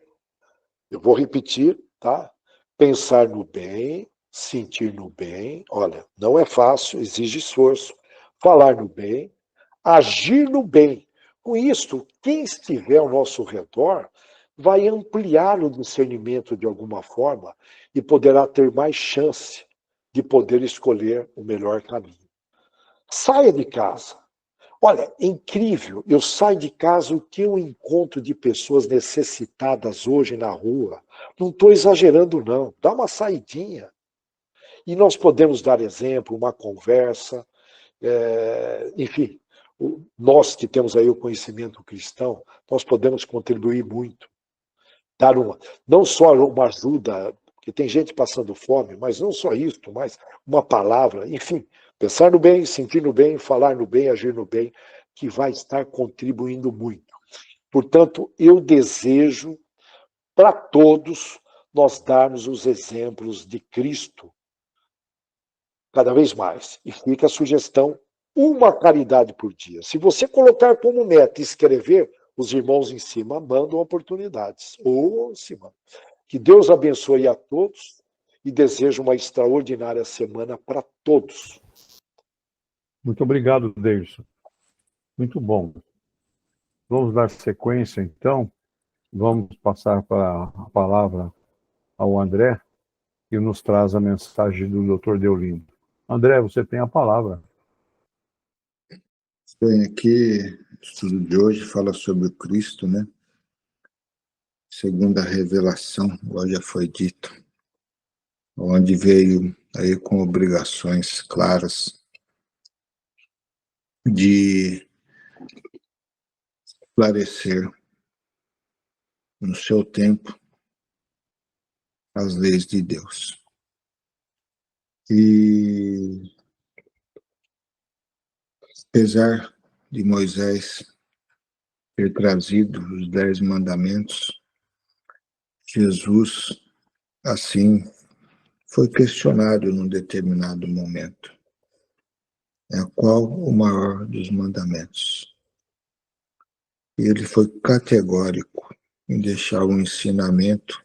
Speaker 2: eu vou repetir, tá? Pensar no bem, sentir no bem, olha, não é fácil, exige esforço, falar no bem, agir no bem. Com isso, quem estiver ao nosso redor vai ampliar o discernimento de alguma forma e poderá ter mais chance de poder escolher o melhor caminho. Saia de casa. Olha, é incrível, eu saio de casa, o que eu encontro de pessoas necessitadas hoje na rua, não estou exagerando não, dá uma saidinha. E nós podemos dar exemplo, uma conversa, enfim, nós que temos aí o conhecimento cristão, nós podemos contribuir muito. Dar não só uma ajuda, porque tem gente passando fome, mas não só isso, mas uma palavra, enfim, pensar no bem, sentir no bem, falar no bem, agir no bem, que vai estar contribuindo muito. Portanto, eu desejo para todos nós darmos os exemplos de Cristo cada vez mais. E fica a sugestão, uma caridade por dia. Se você colocar como meta escrever, os irmãos em cima mandam oportunidades. Ou em cima. Que Deus abençoe a todos e desejo uma extraordinária semana para todos.
Speaker 1: Muito obrigado, Deilson. Muito bom. Vamos dar sequência, então. Vamos passar para a palavra ao André, que nos traz a mensagem do Dr. Deolindo. André, você tem a palavra.
Speaker 3: Bem, aqui, o estudo de hoje fala sobre o Cristo, né? Segundo a revelação, igual já foi dito, onde veio aí com obrigações claras de esclarecer no seu tempo as leis de Deus. E apesar de Moisés ter trazido os 10 mandamentos, Jesus, assim, foi questionado num determinado momento. Qual o maior dos mandamentos? E ele foi categórico em deixar um ensinamento,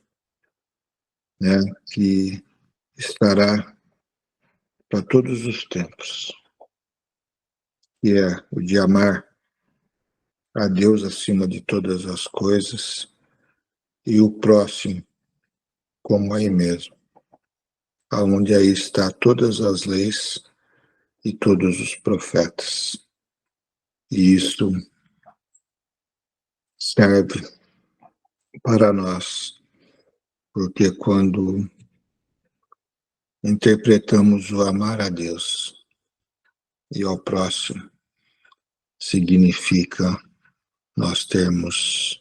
Speaker 3: né, que estará para todos os tempos, que é o de amar a Deus acima de todas as coisas e o próximo como a ele mesmo, aonde aí está todas as leis e todos os profetas. E isso serve para nós, porque quando interpretamos o amar a Deus e ao próximo, significa nós termos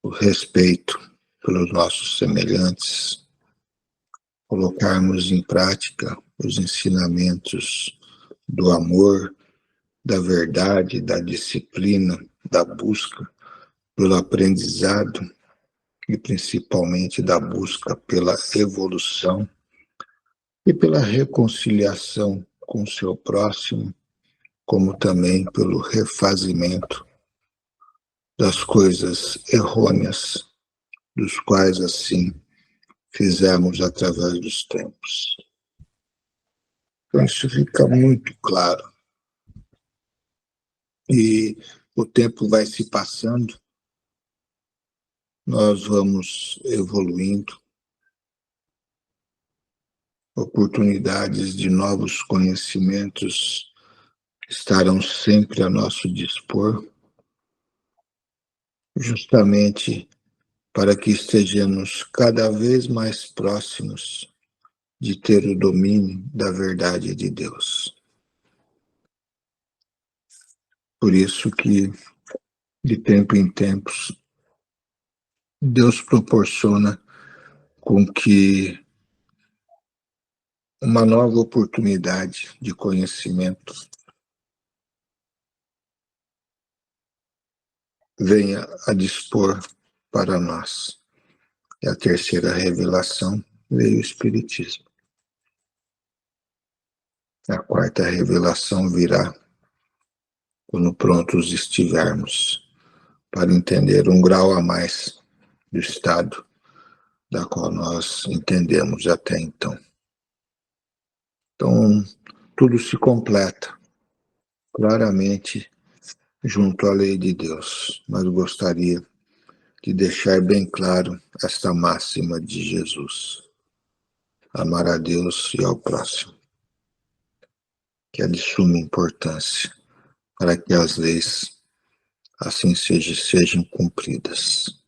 Speaker 3: o respeito pelos nossos semelhantes, colocarmos em prática os ensinamentos do amor, da verdade, da disciplina, da busca pelo aprendizado e principalmente da busca pela evolução e pela reconciliação com o seu próximo, como também pelo refazimento das coisas errôneas, dos quais assim fizemos através dos tempos. Então isso fica muito claro. E o tempo vai se passando, nós vamos evoluindo, oportunidades de novos conhecimentos estarão sempre a nosso dispor, justamente para que estejamos cada vez mais próximos de ter o domínio da verdade de Deus. Por isso que, de tempo em tempos, Deus proporciona com que uma nova oportunidade de conhecimento venha a dispor para nós. E a terceira revelação veio o Espiritismo. A quarta revelação virá quando prontos estivermos para entender um grau a mais do estado da qual nós entendemos até então. Então, tudo se completa claramente junto à lei de Deus, mas gostaria de deixar bem claro esta máxima de Jesus: amar a Deus e ao próximo, que é de suma importância para que as leis assim sejam cumpridas.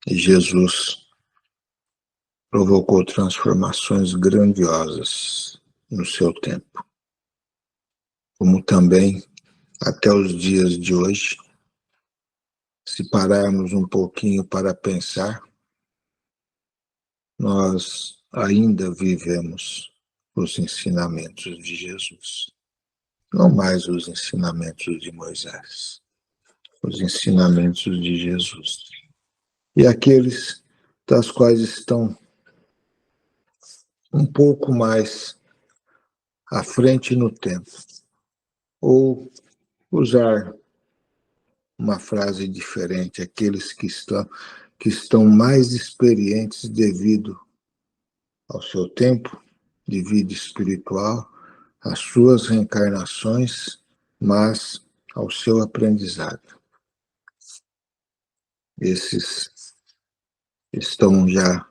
Speaker 3: E Jesus provocou transformações grandiosas no seu tempo, como também até os dias de hoje, se pararmos um pouquinho para pensar, nós ainda vivemos os ensinamentos de Jesus, não mais os ensinamentos de Moisés. os ensinamentos de Jesus. E aqueles das quais estão um pouco mais à frente no tempo, ou usar uma frase diferente, aqueles que estão mais experientes devido ao seu tempo de vida espiritual, às suas reencarnações, mas ao seu aprendizado. Esses estão já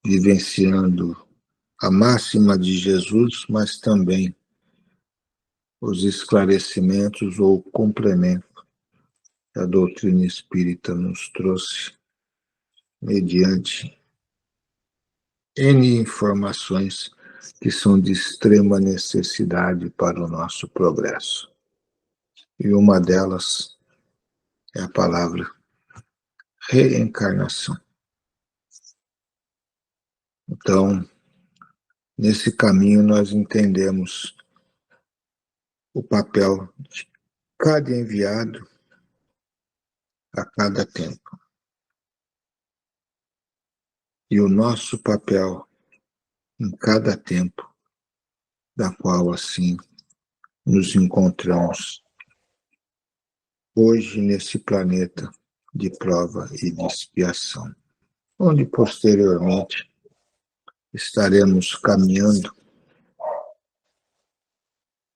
Speaker 3: vivenciando a máxima de Jesus, mas também os esclarecimentos ou o complemento que a doutrina espírita nos trouxe mediante N informações que são de extrema necessidade para o nosso progresso. E uma delas é a palavra reencarnação. Então, nesse caminho nós entendemos o papel de cada enviado a cada tempo. E o nosso papel em cada tempo, da qual assim nos encontramos hoje nesse planeta de prova e de expiação, onde posteriormente estaremos caminhando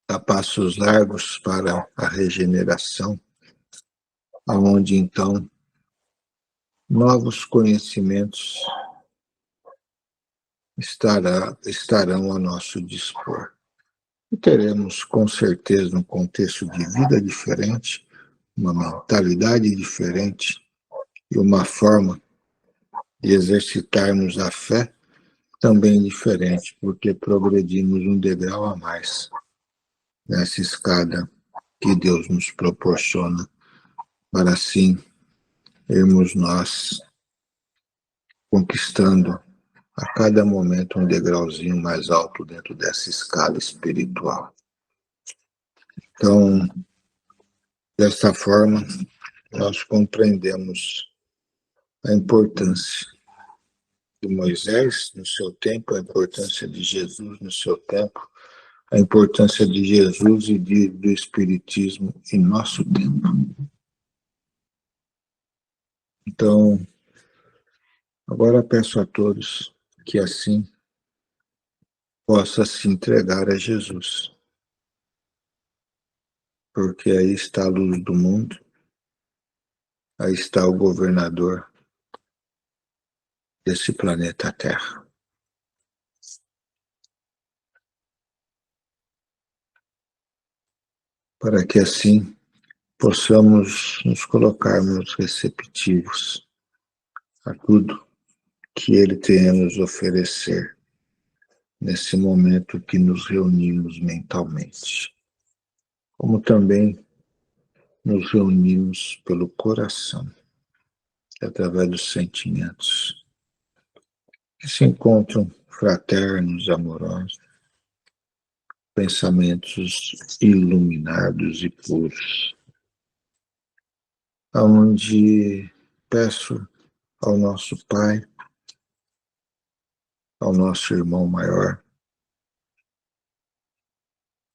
Speaker 3: a passos largos para a regeneração, aonde então novos conhecimentos estarão a nosso dispor. E teremos, com certeza, um contexto de vida diferente, uma mentalidade diferente e uma forma de exercitarmos a fé também diferente, porque progredimos um degrau a mais nessa escada que Deus nos proporciona, para assim irmos nós conquistando a cada momento um degrauzinho mais alto dentro dessa escala espiritual. Então, dessa forma, nós compreendemos a importância de Moisés no seu tempo, a importância de Jesus no seu tempo, a importância de Jesus e do Espiritismo em nosso tempo. Então, agora peço a todos que assim possa se entregar a Jesus, porque aí está a luz do mundo, aí está o governador desse planeta Terra. Para que assim possamos nos colocarmos receptivos a tudo que Ele tem a nos oferecer nesse momento que nos reunimos mentalmente, como também nos reunimos pelo coração, através dos sentimentos, que se encontram fraternos, amorosos, pensamentos iluminados e puros, onde peço ao nosso Pai, ao nosso irmão maior,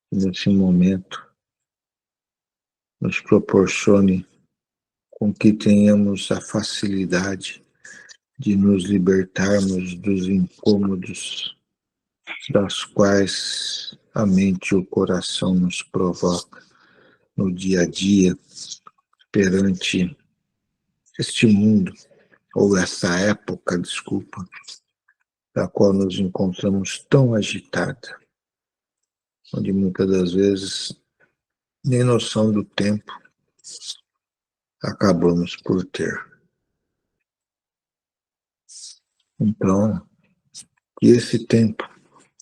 Speaker 3: que nesse momento nos proporcione com que tenhamos a facilidade de nos libertarmos dos incômodos das quais a mente e o coração nos provocam no dia a dia perante este mundo, ou essa época, desculpa, da qual nos encontramos tão agitada, onde muitas das vezes nem noção do tempo acabamos por ter. Então, que esse tempo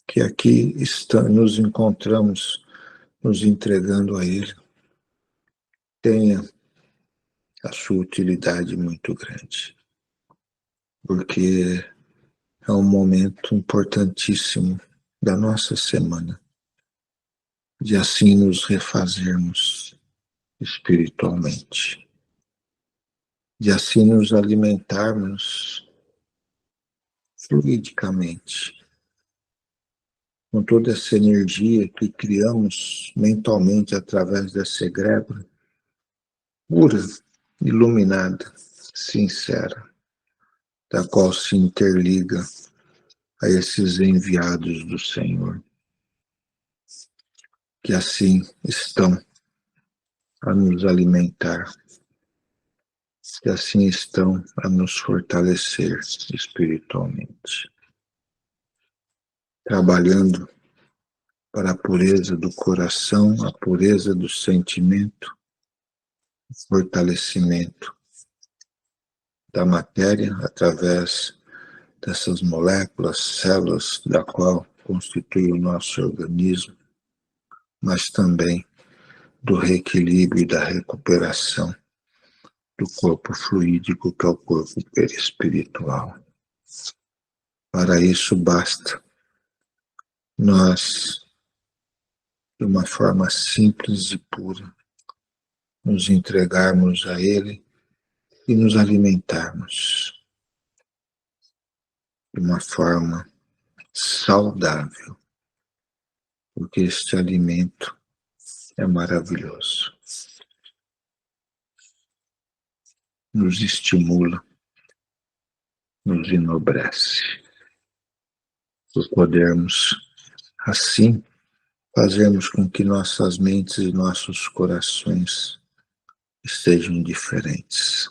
Speaker 3: que aqui nos encontramos, nos entregando a Ele, tenha a sua utilidade muito grande, porque é um momento importantíssimo da nossa semana, de assim nos refazermos espiritualmente. E assim nos alimentarmos fluidicamente, com toda essa energia que criamos mentalmente através dessa egrégora, pura, iluminada, sincera, da qual se interliga a esses enviados do Senhor, que assim estão a nos alimentar, que assim estão a nos fortalecer espiritualmente, trabalhando para a pureza do coração, a pureza do sentimento, o fortalecimento da matéria através dessas moléculas, células, da qual constitui o nosso organismo, mas também do reequilíbrio e da recuperação do corpo fluídico, que é o corpo perispiritual. Para isso basta nós, de uma forma simples e pura, nos entregarmos a Ele e nos alimentarmos de uma forma saudável, porque este alimento é maravilhoso. Nos estimula, nos enobrece, por podermos, assim, fazermos com que nossas mentes e nossos corações estejam diferentes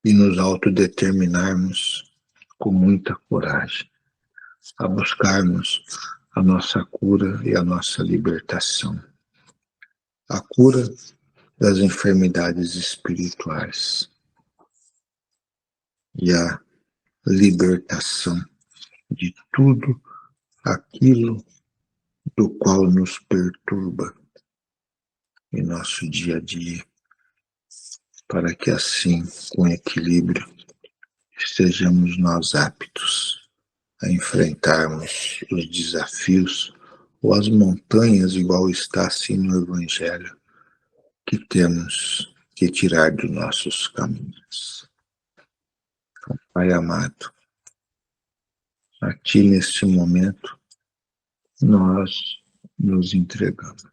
Speaker 3: e nos autodeterminarmos com muita coragem a buscarmos a nossa cura e a nossa libertação. A cura das enfermidades espirituais e a libertação de tudo aquilo do qual nos perturba em nosso dia a dia, para que assim, com equilíbrio, estejamos nós aptos a enfrentarmos os desafios ou as montanhas, igual está assim no Evangelho, que temos que tirar dos nossos caminhos. Então, Pai amado, a Ti neste momento nós nos entregamos.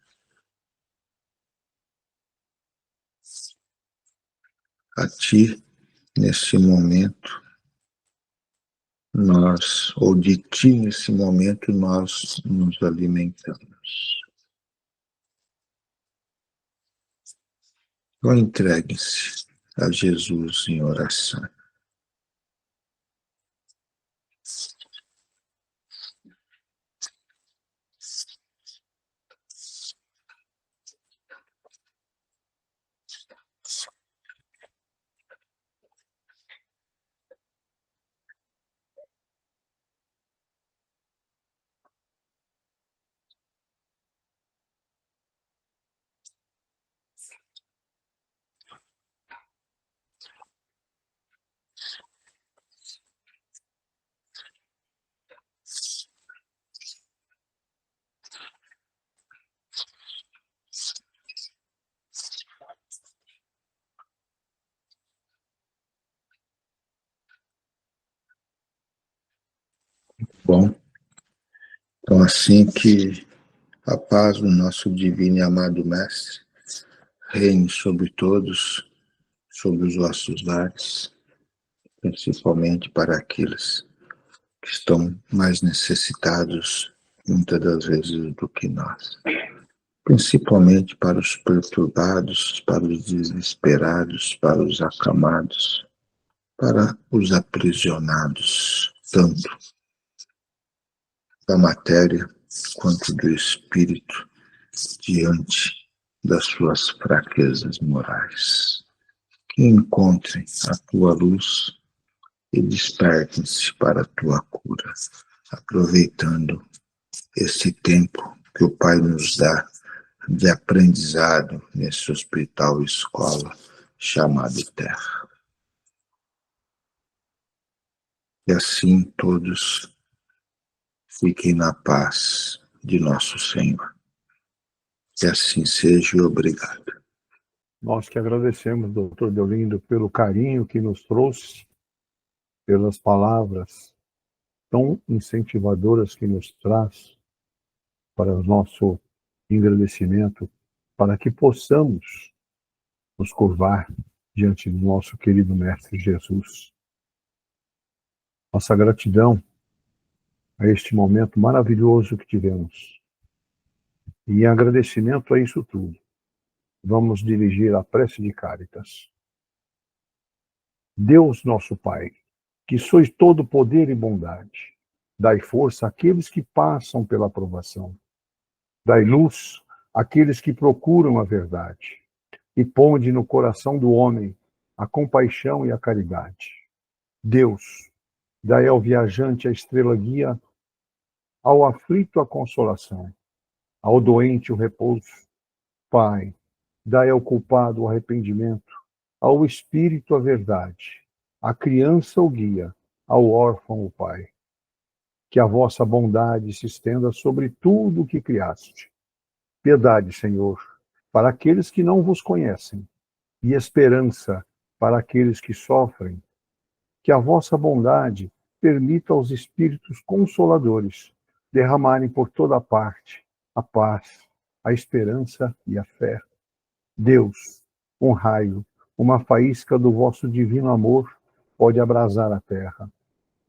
Speaker 3: A Ti neste momento nós, ou de Ti nesse momento nós nos alimentamos. Então entregue-se a Jesus em oração. Bom, então assim que a paz do nosso divino e amado Mestre reine sobre todos, sobre os vossos lares, principalmente para aqueles que estão mais necessitados, muitas das vezes, do que nós. Principalmente para os perturbados, para os desesperados, para os acamados, para os aprisionados, tanto da matéria quanto do espírito, diante das suas fraquezas morais. Que encontrem a tua luz e despertem-se para a tua cura, aproveitando esse tempo que o Pai nos dá de aprendizado nesse hospital escola chamado Terra. E assim todos fiquem na paz de nosso Senhor. Que assim seja e obrigado.
Speaker 1: Nós que agradecemos, doutor Deolindo, pelo carinho que nos trouxe, pelas palavras tão incentivadoras que nos traz para o nosso engrandecimento, para que possamos nos curvar diante do nosso querido Mestre Jesus. Nossa gratidão a este momento maravilhoso que tivemos. E em agradecimento a isso tudo, vamos dirigir a prece de Cáritas. Deus nosso Pai, que sois todo poder e bondade, dai força àqueles que passam pela provação. Dai luz àqueles que procuram a verdade. E ponde no coração do homem a compaixão e a caridade. Deus, dai ao viajante a estrela guia, ao aflito a consolação, ao doente o repouso. Pai, dai ao culpado o arrependimento, ao espírito a verdade, à criança o guia, ao órfão o pai. Que a vossa bondade se estenda sobre tudo o que criaste. Piedade, Senhor, para aqueles que não vos conhecem, e esperança para aqueles que sofrem. Que a vossa bondade permita aos espíritos consoladores derramarem por toda parte a paz, a esperança e a fé. Deus, um raio, uma faísca do vosso divino amor pode abrasar a terra.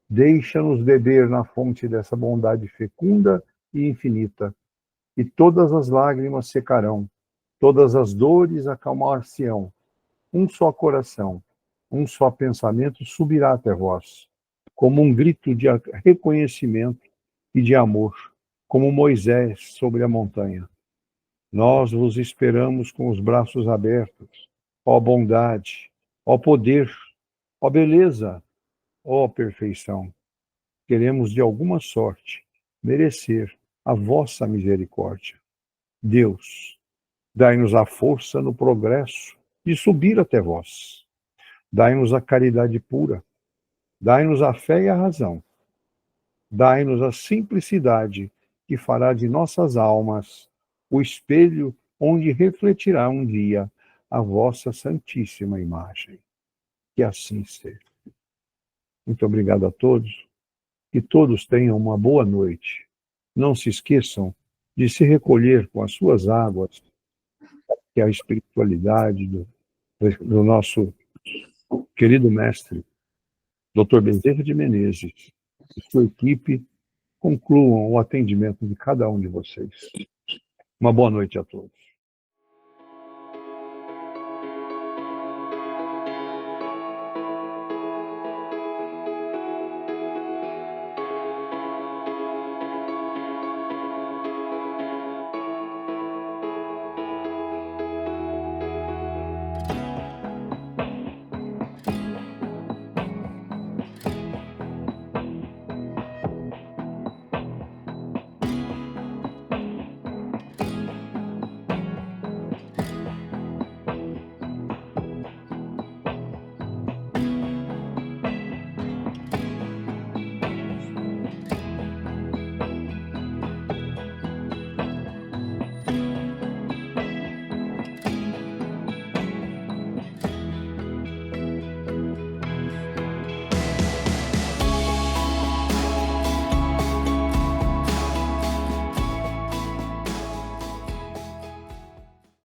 Speaker 1: Deixa-nos beber na fonte dessa bondade fecunda e infinita, e todas as lágrimas secarão, todas as dores acalmar-se-ão. Um só coração, um só pensamento subirá até vós, como um grito de reconhecimento e de amor, como Moisés sobre a montanha. Nós vos esperamos com os braços abertos, ó bondade, ó poder, ó beleza, ó perfeição. Queremos de alguma sorte merecer a vossa misericórdia. Deus, dai-nos a força no progresso de subir até vós. Dai-nos a caridade pura, dai-nos a fé e a razão. Dai-nos a simplicidade que fará de nossas almas o espelho onde refletirá um dia a vossa santíssima imagem. Que assim seja. Muito obrigado a todos. Que todos tenham uma boa noite. Não se esqueçam de se recolher com as suas águas, que é a espiritualidade do nosso querido mestre, Dr. Bezerra de Menezes, e sua equipe concluam o atendimento de cada um de vocês. Uma boa noite a todos.